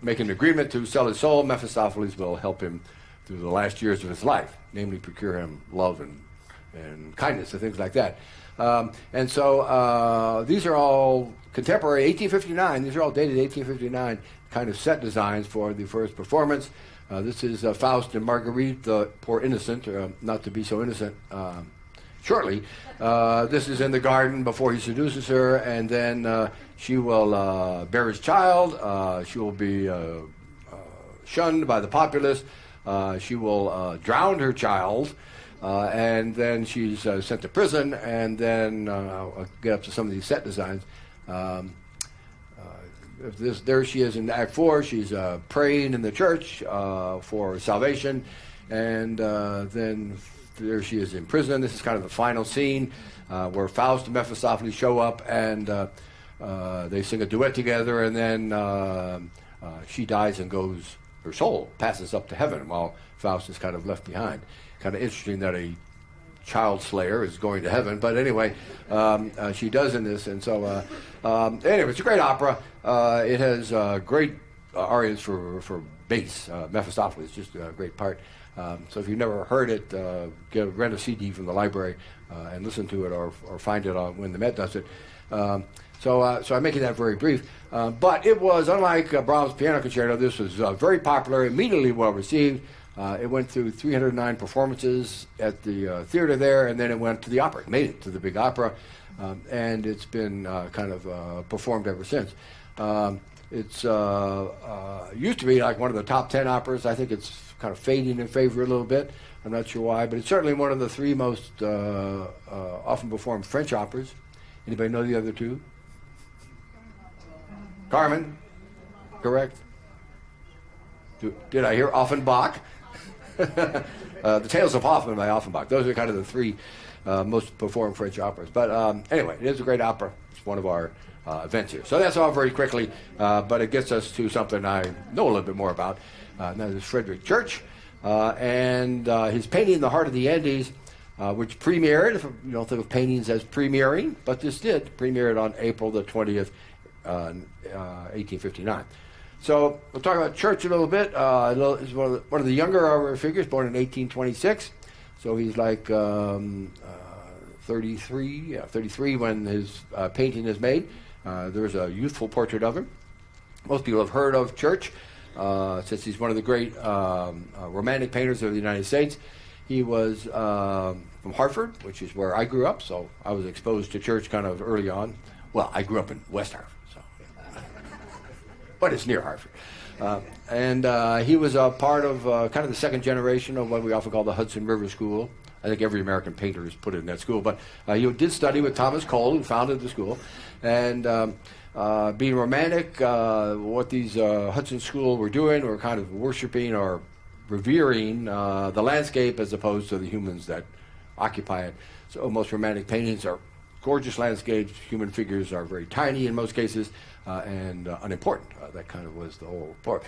making an agreement to sell his soul, Mephistopheles will help him through the last years of his life, namely procure him love and kindness and things like that. And so these are all contemporary 1859. These are all dated 1859 kind of set designs for the first performance. This is Faust and Marguerite, the poor innocent, not to be so innocent shortly. This is in the garden before he seduces her, and then she will bear his child. She will be shunned by the populace. She will drown her child, and then she's sent to prison, and then I'll get up to some of these set designs. There she is in Act 4. She's praying in the church for salvation, and then there she is in prison. This is kind of the final scene where Faust and Mephistopheles show up, and they sing a duet together, and then she dies and goes, her soul passes up to heaven while Faust is kind of left behind. Kind of interesting that a child slayer is going to heaven, but anyway, she does in this, and so anyway, it's a great opera. It has great arias for bass. Mephistopheles, just a great part. So if you've never heard it, rent a CD from the library and listen to it, or find it on when the Met does it. So I'm making that very brief. But it was, unlike Brahms Piano Concerto, this was very popular, immediately well received. It went through 309 performances at the theater there, and then it went to the opera. It made it to the big opera, and it's been kind of performed ever since. It's used to be like one of the top 10 operas. I think it's kind of fading in favor a little bit. I'm not sure why, but it's certainly one of the three most often performed French operas. Anybody know the other two? Carmen, correct? Did I hear Offenbach? The Tales of Hoffmann by Offenbach. Those are kind of the three most performed French operas. But anyway, it is a great opera. It's one of our events here. So that's all very quickly, but it gets us to something I know a little bit more about. And that is Frederick Church and his painting The Heart of the Andes, which premiered, if you don't think of paintings as premiering, but this did, premiered on April the 20th, 1859. So we'll talk about Church a little bit. He's one of the younger figures, born in 1826. So he's like 33 when his painting is made. There's a youthful portrait of him. Most people have heard of Church, since he's one of the great romantic painters of the United States. He was from Hartford, which is where I grew up, so I was exposed to Church kind of early on. Well, I grew up in West Hartford, so but it's near Hartford. And he was a part of kind of the second generation of what we often call the Hudson River School. I think every American painter is put in that school, but he did study with Thomas Cole, who founded the school. And being romantic, what these Hudson School were doing were kind of worshiping or revering the landscape as opposed to the humans that occupy it. So most romantic paintings are gorgeous landscapes. Human figures are very tiny in most cases and unimportant. That kind of was the whole report.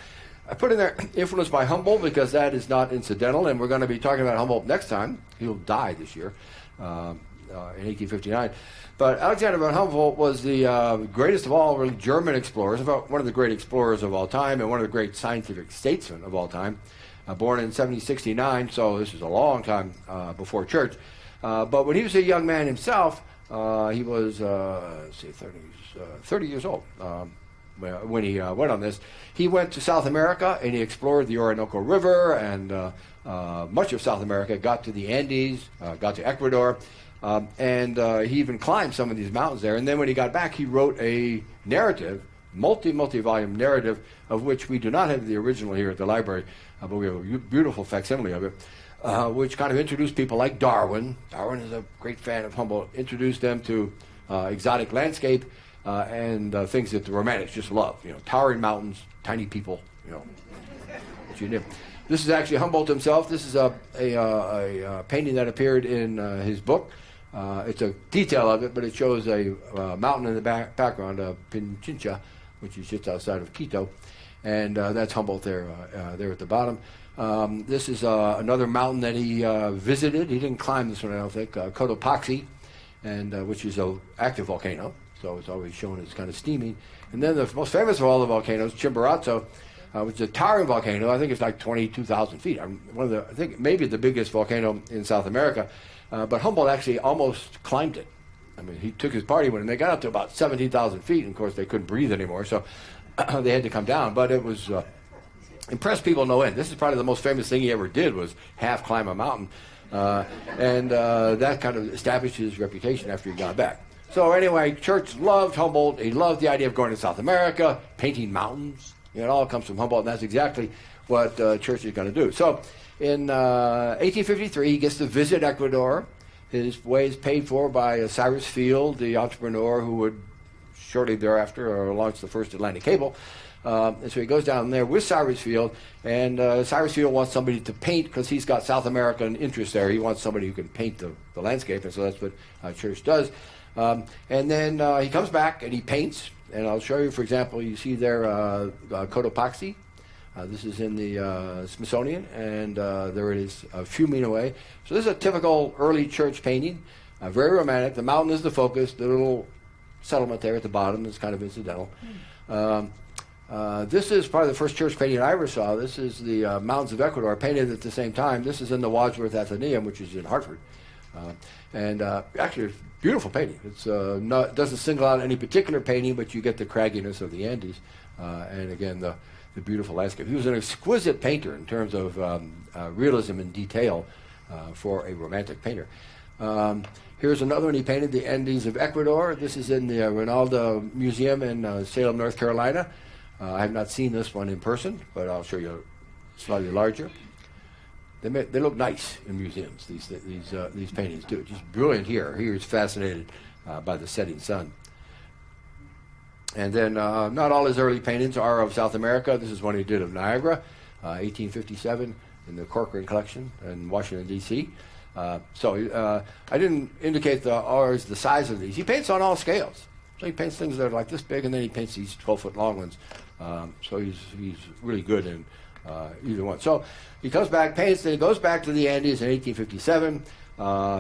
I put in there influenced by Humboldt because that is not incidental, and we're going to be talking about Humboldt next time. He'll die this year in 1859. But Alexander von Humboldt was the greatest of all really German explorers, one of the great explorers of all time, and one of the great scientific statesmen of all time. Born in 1769, so this is a long time before Church. But when he was a young man himself, he was 30 years old when he went on this. He went to South America and he explored the Orinoco River and much of South America, got to the Andes, got to Ecuador, and he even climbed some of these mountains there. And then when he got back, he wrote a narrative, multi-volume narrative, of which we do not have the original here at the library, but we have a beautiful facsimile of it, which kind of introduced people like Darwin. Darwin is a great fan of Humboldt, introduced them to exotic landscape, and things that the Romantics just love. Towering mountains, tiny people. What you did. This is actually Humboldt himself. This is a painting that appeared in his book. It's a detail of it, but it shows a mountain in the background, Pichincha, which is just outside of Quito, and that's Humboldt there at the bottom. This is another mountain that he visited. He didn't climb this one, I don't think. Cotopaxi, and which is an active volcano. So it's always shown as kind of steaming. And then the most famous of all the volcanoes, Chimborazo, which is a towering volcano. I think it's like 22,000 feet. I think maybe the biggest volcano in South America. But Humboldt actually almost climbed it. I mean, he took his party when they got up to about 17,000 feet, and of course they couldn't breathe anymore, so they had to come down. But it was impressed people no end. This is probably the most famous thing he ever did, was half climb a mountain, and that kind of established his reputation after he got back. So anyway, Church loved Humboldt. He loved the idea of going to South America, painting mountains. You know, it all comes from Humboldt, and that's exactly what Church is going to do. So in 1853, he gets to visit Ecuador. His way is paid for by Cyrus Field, the entrepreneur who would shortly thereafter launch the first Atlantic cable. And so he goes down there with Cyrus Field, and Cyrus Field wants somebody to paint because he's got South American interest there. He wants somebody who can paint the landscape, and so that's what Church does. And then he comes back and he paints, and I'll show you, for example, you see there Cotopaxi. This is in the Smithsonian, and there it is, a few feet away. So this is a typical early Church painting, very romantic. The mountain is the focus. The little settlement there at the bottom is kind of incidental. This is probably the first Church painting I ever saw. This is the mountains of Ecuador, painted at the same time. This is in the Wadsworth Athenaeum, which is in Hartford. And actually, it's a beautiful painting. It's doesn't single out any particular painting, but you get the cragginess of the Andes, and again, the beautiful landscape. He was an exquisite painter in terms of realism and detail for a romantic painter. Here's another one he painted, the Andes of Ecuador. This is in the Ronaldo Museum in Salem, North Carolina. I have not seen this one in person, but I'll show you slightly larger. They look nice in museums, these paintings do. Just brilliant here. Here he's fascinated by the setting sun. And then not all his early paintings are of South America. This is one he did of Niagara, 1857, in the Corcoran collection in Washington, D.C. So I didn't indicate the size of these. He paints on all scales. So he paints things that are like this big, and then he paints these 12-foot long ones. So he's really good in either one. So he comes back, paints, then he goes back to the Andes in 1857,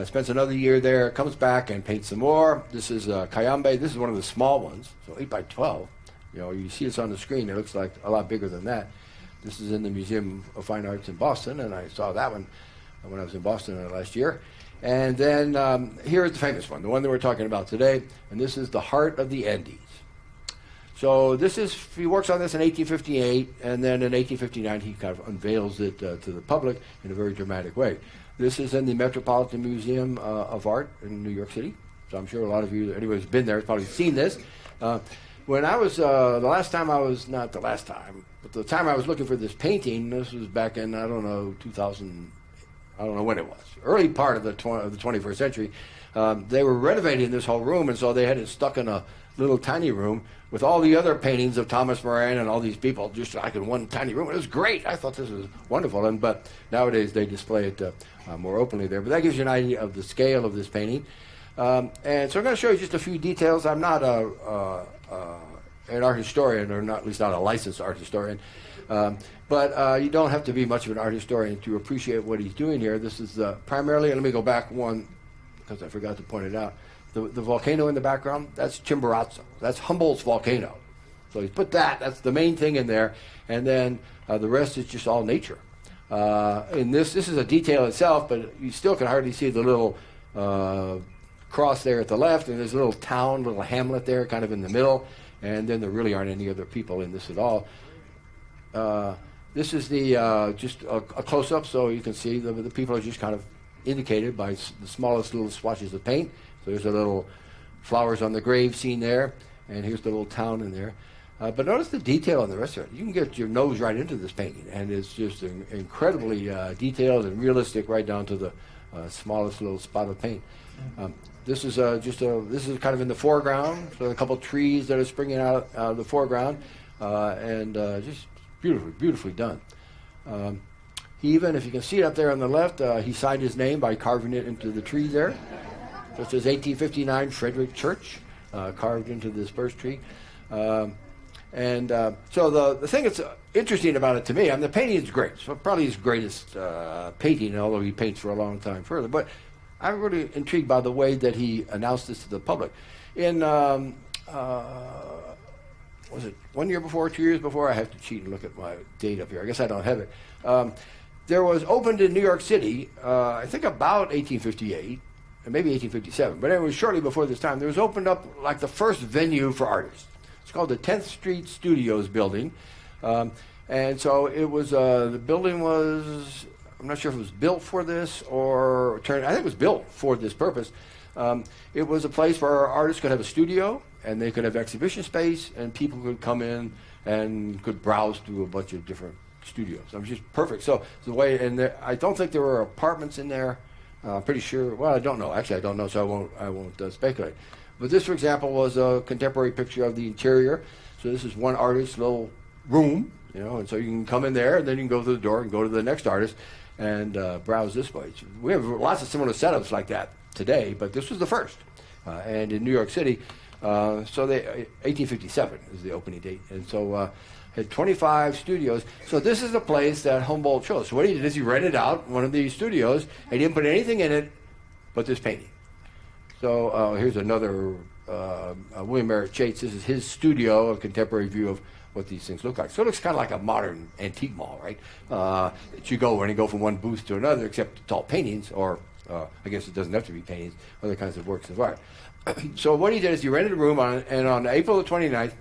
spends another year there, comes back and paints some more. This is Khayyam. This is one of the small ones, so 8 by 12. You know, you see this on the screen. It looks like a lot bigger than that. This is in the Museum of Fine Arts in Boston, and I saw that one when I was in Boston last year. And then here is the famous one, the one that we're talking about today, and this is the Heart of the Andes. So he works on this in 1858, and then in 1859 he kind of unveils it to the public in a very dramatic way. This is in the Metropolitan Museum of Art in New York City. So I'm sure a lot of you, anyone who's been there, has probably seen this. When I was, not the last time, but the time I was looking for this painting, this was back in, 2000, I don't know when it was, early part of the 21st century. They were renovating this whole room, and so they had it stuck in a little tiny room with all the other paintings of Thomas Moran and all these people just like in one tiny room. It was great. I thought this was wonderful, but nowadays they display it more openly there. But that gives you an idea of the scale of this painting. And so I'm going to show you just a few details. I'm not an art historian, or at least not a licensed art historian. But you don't have to be much of an art historian to appreciate what he's doing here. This is primarily, and let me go back one, because I forgot to point it out. The volcano in the background, that's Chimborazo. That's Humboldt's volcano. So he's put that's the main thing in there. And then the rest is just all nature. In this is a detail itself, but you still can hardly see the little cross there at the left, and there's a little town, little hamlet there kind of in the middle. And then there really aren't any other people in this at all. This is just a close-up, so you can see the people are just kind of indicated by the smallest little swatches of paint. So there's a little flowers on the grave scene there, and here's the little town in there. But notice the detail on the rest of it. You can get your nose right into this painting, and it's just incredibly detailed and realistic, right down to the smallest little spot of paint. This is this is kind of in the foreground. So a couple trees that are springing out of the foreground, and just beautifully done. He even, if you can see it up there on the left, he signed his name by carving it into the tree there. So it says 1859 Frederick Church, carved into this birch tree. So the thing that's interesting about it to me, the painting is great. So probably his greatest painting, although he paints for a long time further. But I'm really intrigued by the way that he announced this to the public. In, was it 1 year before, 2 years before? I have to cheat and look at my date up here. I guess I don't have it. There was opened in New York City, I think about 1858, maybe 1857, but it was shortly before this time. There was opened up like the first venue for artists. It's called the 10th Street Studios building. And so it was, the building was, I'm not sure if it was built for this or turned, I think it was built for this purpose. It was a place where artists could have a studio and they could have exhibition space and people could come in and could browse through a bunch of different studios. I mean, just perfect. So the way, and there, I don't think there were apartments in there. I'm pretty sure, well, I don't know. Actually, I don't know, so I won't speculate. But this, for example, was a contemporary picture of the interior. So this is one artist's little room, you know, and so you can come in there and then you can go through the door and go to the next artist and browse this way. We have lots of similar setups like that today, but this was the first. And in New York City, 1857 is the opening date. And so had 25 studios. So this is the place that Humboldt chose. So what he did is he rented out one of these studios and he didn't put anything in it but this painting. So here's another William Merritt Chates. This is his studio, a contemporary view of what these things look like. So it looks kind of like a modern antique mall, right? That you go and you go from one booth to another, except it's all paintings, or I guess it doesn't have to be paintings, other kinds of works of art. So what he did is he rented a room and on April the 29th,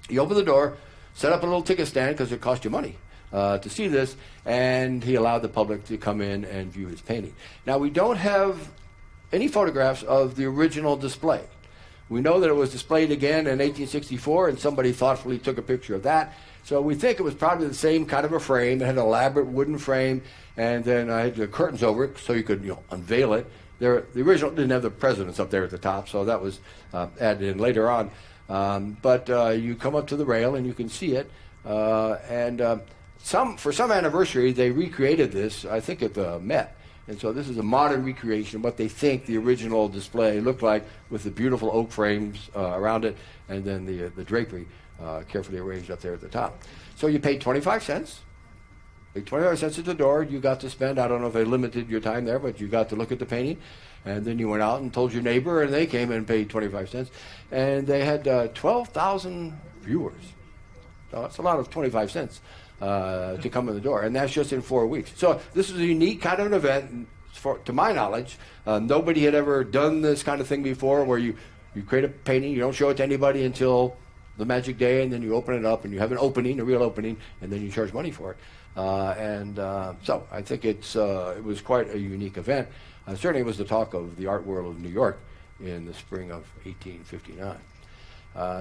he opened the door, set up a little ticket stand because it cost you money to see this, and he allowed the public to come in and view his painting. Now we don't have any photographs of the original display. We know that it was displayed again in 1864, and somebody thoughtfully took a picture of that. So we think it was probably the same kind of a frame. It had an elaborate wooden frame, and then I had the curtains over it so you could, you know, unveil it. The original didn't have the presidents up there at the top, so that was added in later on. But you come up to the rail and you can see it. For some anniversary, they recreated this, I think at the Met. And so this is a modern recreation of what they think the original display looked like, with the beautiful oak frames around it, and then the drapery carefully arranged up there at the top. So you paid 25 cents. Paid 25 cents at the door. You got to spend, I don't know if they limited your time there, but you got to look at the painting. And then you went out and told your neighbor, and they came and paid 25 cents. And they had 12,000 viewers. So that's a lot of 25 cents. To come in the door, and that's just in 4 weeks. So this is a unique kind of an event, to my knowledge. Nobody had ever done this kind of thing before, where you create a painting, you don't show it to anybody until the magic day, and then you open it up, and you have an opening, a real opening, and then you charge money for it. So I think it was quite a unique event. Certainly it was the talk of the art world of New York in the spring of 1859.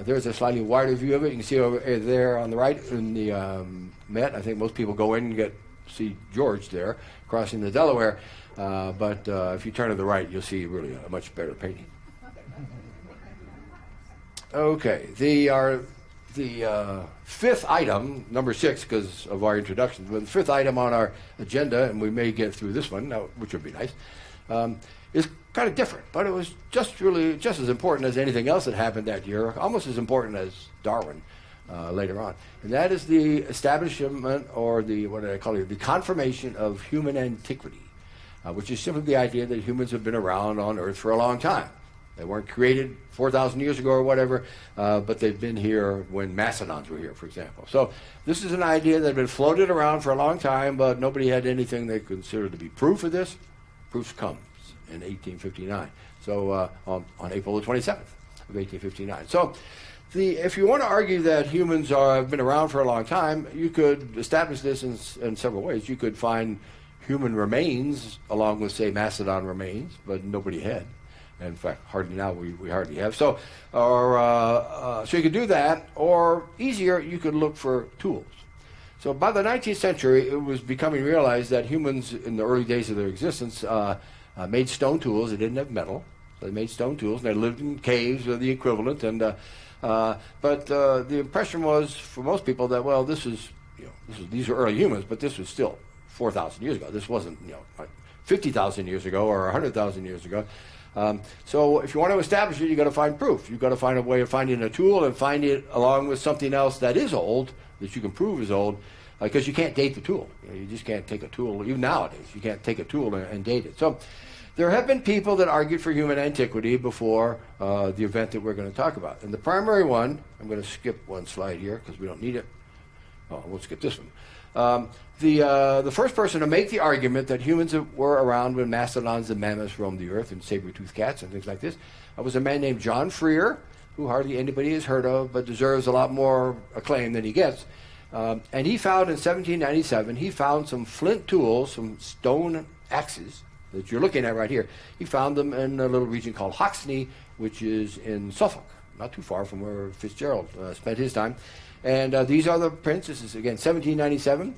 There's a slightly wider view of it. You can see over there on the right in the Met. I think most people go in and see George there crossing the Delaware. But if you turn to the right, you'll see really a much better painting. Okay, the fifth item, number 6, because of our introduction, but the fifth item on our agenda, and we may get through this one, which would be nice, is kind of different, but it was just as important as anything else that happened that year, almost as important as Darwin later on. And that is the establishment, or the confirmation of human antiquity, which is simply the idea that humans have been around on Earth for a long time. They weren't created 4,000 years ago or whatever, but they've been here when mastodons were here, for example. So this is an idea that had been floated around for a long time, but nobody had anything they considered to be proof of this. Proof comes in 1859, so on April the 27th of 1859. So if you want to argue that humans have been around for a long time, you could establish this in several ways. You could find human remains along with, say, mastodon remains, but nobody had. In fact, hardly now we hardly have. So you could do that, or easier, you could look for tools. So by the 19th century, it was becoming realized that humans, in the early days of their existence, made stone tools. They didn't have metal, so they made stone tools. And they lived in caves, or the equivalent. But the impression was, for most people, that these are early humans, but this was still 4,000 years ago. This wasn't like 50,000 years ago or 100,000 years ago. So if you want to establish it, you've got to find proof. You've got to find a way of finding a tool and find it along with something else that is old, that you can prove is old, because you can't date the tool. You just can't take a tool, even nowadays, you can't take a tool and date it. So there have been people that argued for human antiquity before the event that we're going to talk about. And the primary one, I'm going to skip one slide here because we don't need it. Oh, we'll skip this one. The first person to make the argument that humans were around when mastodons and mammoths roamed the earth, and saber-toothed cats and things like this, was a man named John Freer, who hardly anybody has heard of, but deserves a lot more acclaim than he gets. And he found in 1797, he found some flint tools, some stone axes that you're looking at right here. He found them in a little region called Hoxne, which is in Suffolk, not too far from where Fitzgerald spent his time. And these are the prints. This is, again, 1797.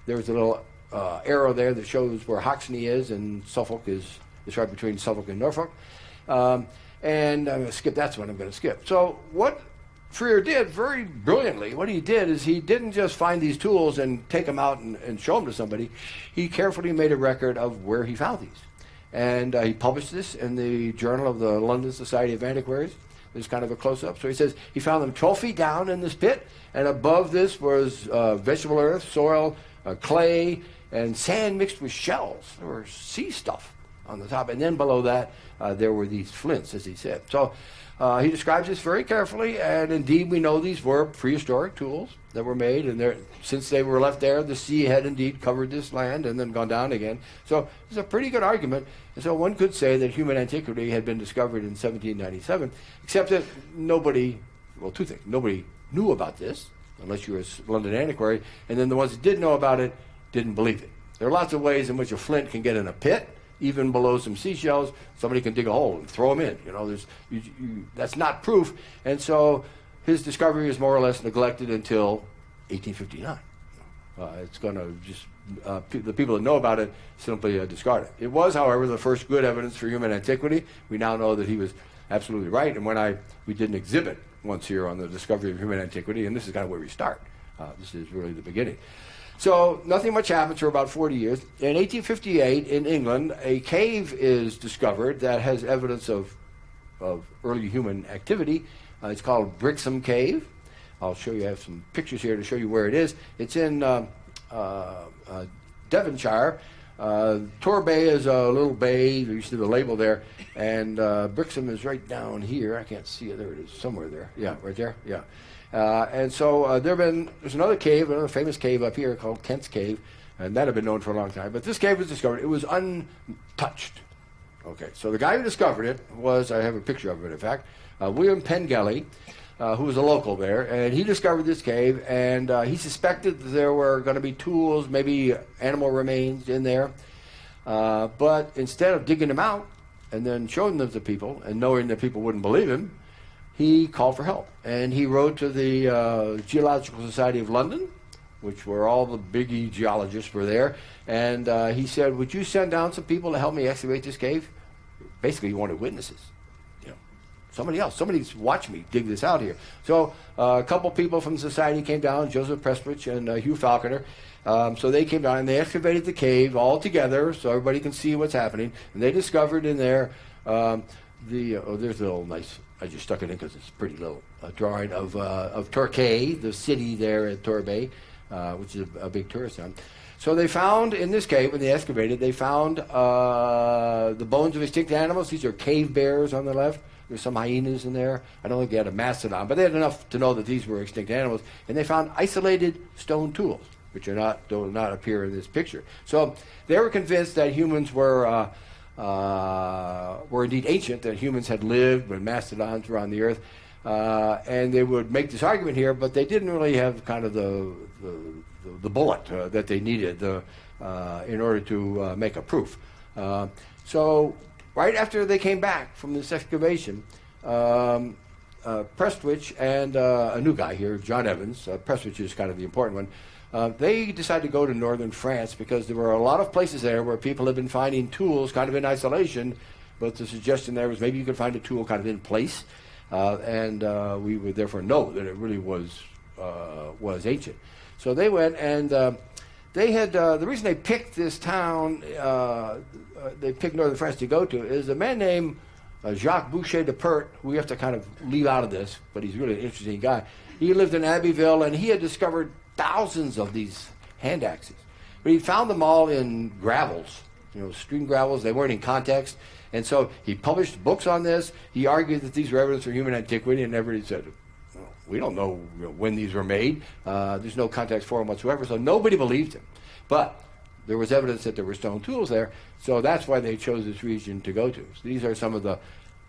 There's a little arrow there that shows where Hoxne is, and Suffolk is right between Suffolk and Norfolk. And I'm going to skip, that's what I'm going to skip. So what Freer did very brilliantly, what he did is he didn't just find these tools and take them out and show them to somebody. He carefully made a record of where he found these. And he published this in the Journal of the London Society of Antiquaries. There's kind of a close-up. So he says he found them 12 feet down in this pit, and above this was vegetable earth, soil, clay, and sand mixed with shells. There were sea stuff on the top. And then below that, there were these flints, as he said. So he describes this very carefully, and indeed we know these were prehistoric tools that were made, and since they were left there, the sea had indeed covered this land and then gone down again. So it's a pretty good argument. And so one could say that human antiquity had been discovered in 1797, except that two things. Nobody knew about this, unless you were a London antiquary, and then the ones that did know about it didn't believe it. There are lots of ways in which a flint can get in a pit, even below some seashells. Somebody can dig a hole and throw them in. That's not proof. And so his discovery is more or less neglected until 1859. It's going to just, the people that know about it simply discard it. It was, however, the first good evidence for human antiquity. We now know that he was absolutely right. And we did an exhibit once here on the discovery of human antiquity, and this is kind of where we start. This is really the beginning. So nothing much happens for about 40 years. In 1858, in England, a cave is discovered that has evidence of early human activity. It's called Brixham Cave. I'll show you. I have some pictures here to show you where it is. It's in Devonshire. Torbay is a little bay. You see the label there. And Brixham is right down here. I can't see it. There it is, somewhere there. Yeah, right there. Yeah. And so there's another cave, another famous cave up here called Kent's Cave, and that had been known for a long time. But this cave was discovered. It was untouched. Okay, so the guy who discovered it was, I have a picture of it, in fact, William Pengelly, who was a local there, and he discovered this cave, and he suspected that there were going to be tools, maybe animal remains in there. But instead of digging them out and then showing them to people and knowing that people wouldn't believe him, he called for help, and he wrote to the Geological Society of London, which were all the biggie geologists were there, and he said, would you send down some people to help me excavate this cave? Basically, he wanted witnesses. Somebody's watch me dig this out here. So a couple people from the society came down, Joseph Prestwich and Hugh Falconer. So they came down and they excavated the cave all together so everybody can see what's happening. And they discovered in there there's a little nice, I just stuck it in because it's a pretty little drawing of Torquay, the city there at Torbay, which is a big tourist town. So they found in this cave, when they excavated, they found the bones of extinct animals. These are cave bears on the left. There's some hyenas in there. I don't think they had a mastodon, but they had enough to know that these were extinct animals. And they found isolated stone tools, which do not appear in this picture. So they were convinced that humans were indeed ancient, that humans had lived when mastodons were on the earth. And they would make this argument here, but they didn't really have kind of the bullet that they needed in order to make a proof. So right after they came back from this excavation, Prestwich and a new guy here, John Evans, Prestwich is kind of the important one, they decided to go to northern France because there were a lot of places there where people had been finding tools kind of in isolation, but the suggestion there was maybe you could find a tool kind of in place, and we would therefore know that it really was ancient. So they went, and they had the reason they picked this town, they picked northern France to go to, is a man named Jacques Boucher de Pert, who we have to kind of leave out of this, but he's really an interesting guy. He lived in Abbeville, and he had discovered thousands of these hand axes. But he found them all in gravels, stream gravels. They weren't in context. And so he published books on this. He argued that these were evidence for human antiquity, and everybody said, we don't know, when these were made. There's no context for them whatsoever, so nobody believed him. But there was evidence that there were stone tools there, so that's why they chose this region to go to. So these are some of the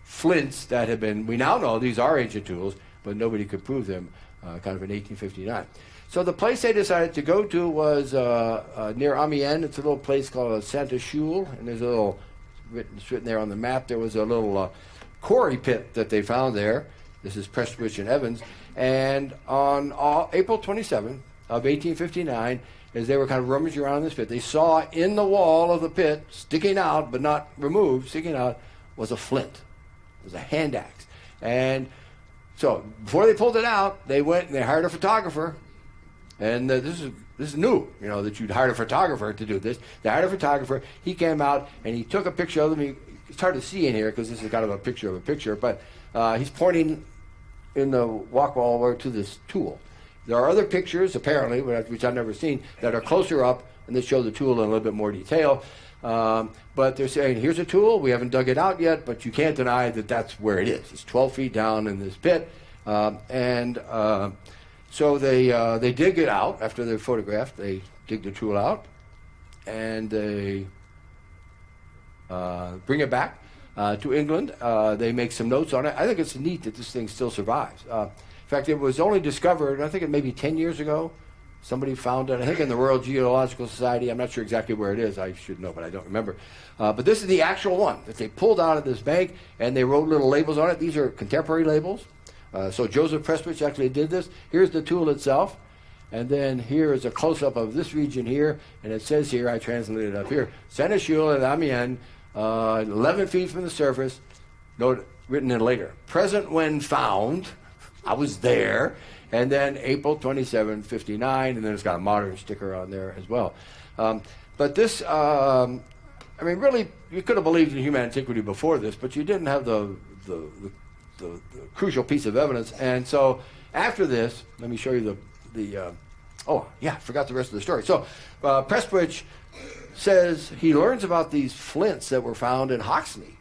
flints that have been, we now know these are ancient tools, but nobody could prove them kind of in 1859. So the place they decided to go to was near Amiens. It's a little place called Santa Chule, and there's a little, it's written there on the map, there was a little quarry pit that they found there. This is Prestwich and Evans. And on April 27th of 1859, as they were kind of rummaging around this pit, they saw in the wall of the pit, sticking out, but not removed, sticking out, was a flint. It was a hand axe. And so before they pulled it out, they went and they hired a photographer. And this is new, that you'd hire a photographer to do this. They hired a photographer. He came out and he took a picture of them. It's hard to see in here because this is kind of a picture of a picture, but he's pointing in the walk wall to this tool. There are other pictures, apparently, which I've never seen, that are closer up, and they show the tool in a little bit more detail. But they're saying, here's a tool. We haven't dug it out yet, but you can't deny that that's where it is. It's 12 feet down in this pit. So they dig it out after they're photographed. They dig the tool out, and they bring it back to England. They make some notes on it. I think it's neat that this thing still survives. In fact, it was only discovered, I think it maybe 10 years ago. Somebody found it, I think in the Royal Geological Society. I'm not sure exactly where it is. I should know, but I don't remember. But this is the actual one that they pulled out of this bank, and they wrote little labels on it. These are contemporary labels. So Joseph Prestwich actually did this. Here's the tool itself. And then here is a close-up of this region here. And it says here, I translated it up here, Sénéchal at Amiens, 11 feet from the surface. Note, written in later. Present when found. I was there. And then April 27, 59. And then it's got a modern sticker on there as well. But this, really, you could have believed in human antiquity before this, but you didn't have the crucial piece of evidence. And so after this, let me show you I forgot the rest of the story. So Prestwich says he learns about these flints that were found in Hoxne,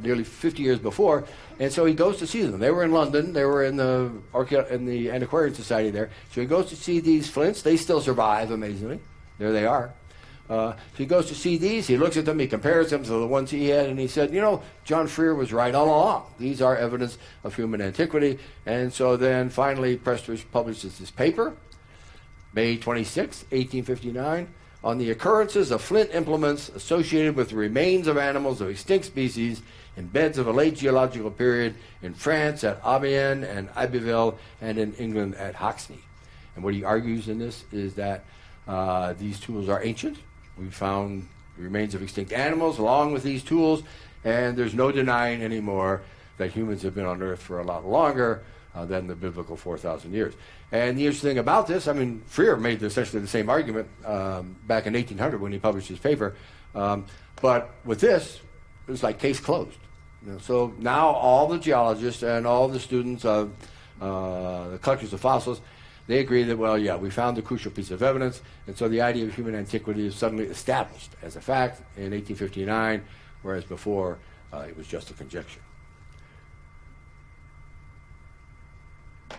nearly 50 years before, and so he goes to see them. They were in London. They were in the Antiquarian Society there. So he goes to see these flints. They still survive, amazingly. There they are. So he goes to see these, he looks at them, he compares them to the ones he had, and he said, John Freer was right all along. These are evidence of human antiquity. And so then finally Prestwich publishes this paper, May 26, 1859, on the occurrences of flint implements associated with the remains of animals of extinct species in beds of a late geological period in France at Amiens and Abbeville, and in England at Hoxne. And what he argues in this is that these tools are ancient. We found the remains of extinct animals along with these tools, and there's no denying anymore that humans have been on Earth for a lot longer than the biblical 4,000 years. And the interesting thing about this, Freer made essentially the same argument back in 1800 when he published his paper, but with this, it was like case closed. So now all the geologists and all the students of the collectors of fossils, they agree that, we found the crucial piece of evidence, and so the idea of human antiquity is suddenly established as a fact in 1859, whereas before it was just a conjecture.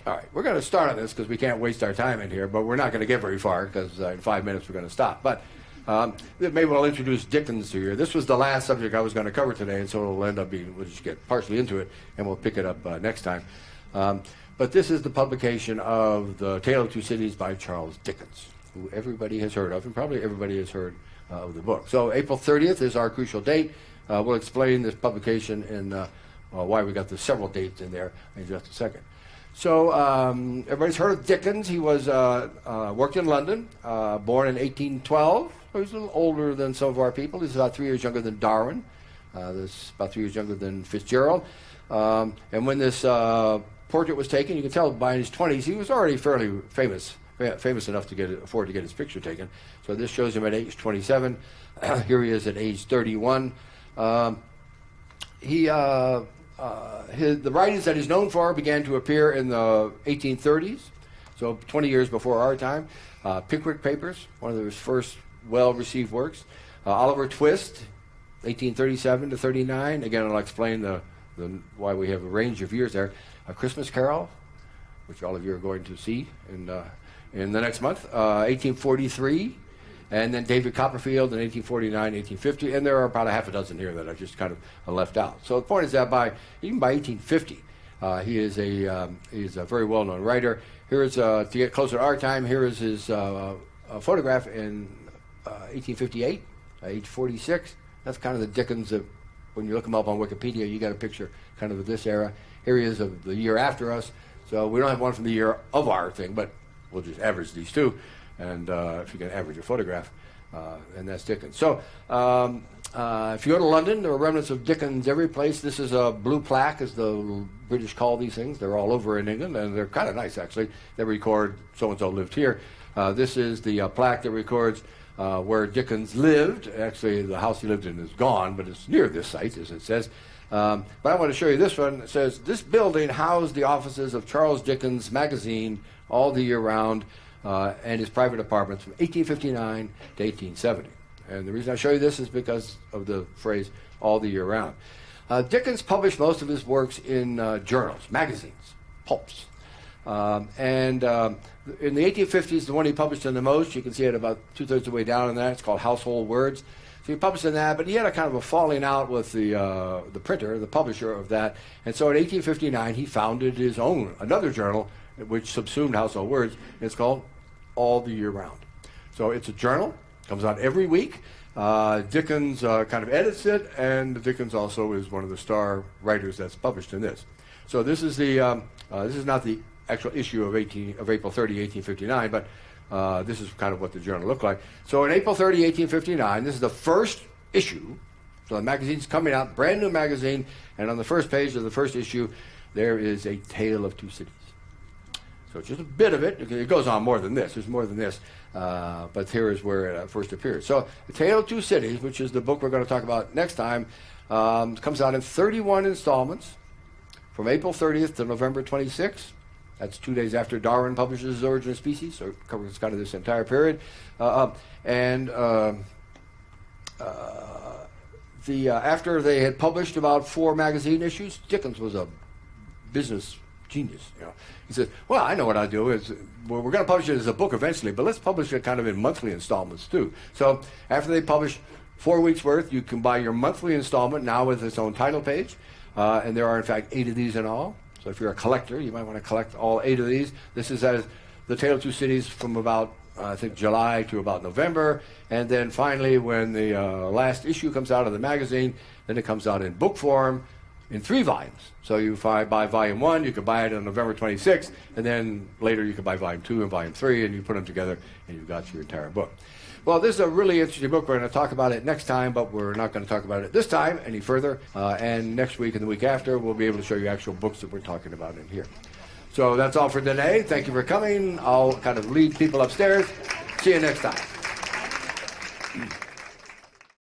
All right, we're going to start on this because we can't waste our time in here, but we're not going to get very far because in 5 minutes we're going to stop. But maybe we'll introduce Dickens here. This was the last subject I was going to cover today, and so it'll end up being, we'll just get partially into it, and we'll pick it up next time. But this is the publication of The Tale of Two Cities by Charles Dickens, who everybody has heard of, and probably everybody has heard of the book. So April 30th is our crucial date. We'll explain this publication and why we got the several dates in there in just a second. So everybody's heard of Dickens. He was worked in London, born in 1812. So he's a little older than some of our people. He's about 3 years younger than Darwin. This about 3 years younger than Fitzgerald. And when this portrait was taken, you can tell by his 20s, he was already fairly famous enough to afford to get his picture taken. So this shows him at age 27. Here he is at age 31. The writings that he's known for began to appear in the 1830s, so 20 years before our time. Pickwick Papers, one of his first well-received works. Oliver Twist, 1837 to 39. Again, I'll explain why we have a range of years there. A Christmas Carol, which all of you are going to see in the next month, 1843, and then David Copperfield in 1849, 1850, and there are about a half a dozen here that I just kind of left out. So the point is that even by 1850, he is a very well-known writer. Here is, to get closer to our time, here is his photograph in 1858, age 46. That's kind of the Dickens of, when you look him up on Wikipedia, you got a picture kind of this era. Here he is of the year after us. So we don't have one from the year of our thing, but we'll just average these two. And if you can average a photograph, and that's Dickens. So if you go to London, there are remnants of Dickens every place. This is a blue plaque, as the British call these things. They're all over in England, and they're kind of nice, actually. They record so-and-so lived here. This is the plaque that records where Dickens lived. Actually, the house he lived in is gone, but it's near this site, as it says. But I want to show you this one. It says, this building housed the offices of Charles Dickens Magazine all the year round, and his private apartments from 1859 to 1870. And the reason I show you this is because of the phrase, all the year round. Dickens published most of his works in journals, magazines, pulps. And in the 1850s, the one he published in the most, you can see it about 2/3 of the way down in that, it's called Household Words. So he published in that, but he had a kind of a falling out with the printer, the publisher of that. And so in 1859, he founded his own, another journal, which subsumed Household Words. And it's called All the Year Round. So it's a journal, comes out every week. Dickens kind of edits it, and Dickens also is one of the star writers that's published in this. So this is the this is not the actual issue of April 30, 1859, but this is kind of what the journal looked like. So in April 30, 1859, this is the first issue. So the magazine's coming out, brand new magazine, and on the first page of the first issue, there is a tale of two cities. So it's just a bit of it. It goes on more than this. There's more than this. But here is where it first appears. So The Tale of Two Cities, which is the book we're going to talk about next time, comes out in 31 installments from April 30th to November 26th. That's 2 days after Darwin publishes his Origin of Species, so it covers kind of this entire period. After they had published about 4 magazine issues, Dickens was a business genius. You know, he said, "Well, I know what I'll do is we're going to publish it as a book eventually, but let's publish it kind of in monthly installments too." So after they publish 4 weeks worth, you can buy your monthly installment now with its own title page, and there are in fact 8 of these in all. So if you're a collector, you might want to collect all 8 of these. This is as The Tale of Two Cities from about I think July to about November, and then finally when the last issue comes out of the magazine, then it comes out in book form in 3 volumes. So you buy volume 1, you can buy it on November 26th, and then later you can buy volume 2 and volume 3, and you put them together, and you've got your entire book. Well, this is a really interesting book. We're going to talk about it next time, but we're not going to talk about it this time any further. And next week and the week after, we'll be able to show you actual books that we're talking about in here. So that's all for today. Thank you for coming. I'll kind of lead people upstairs. See you next time.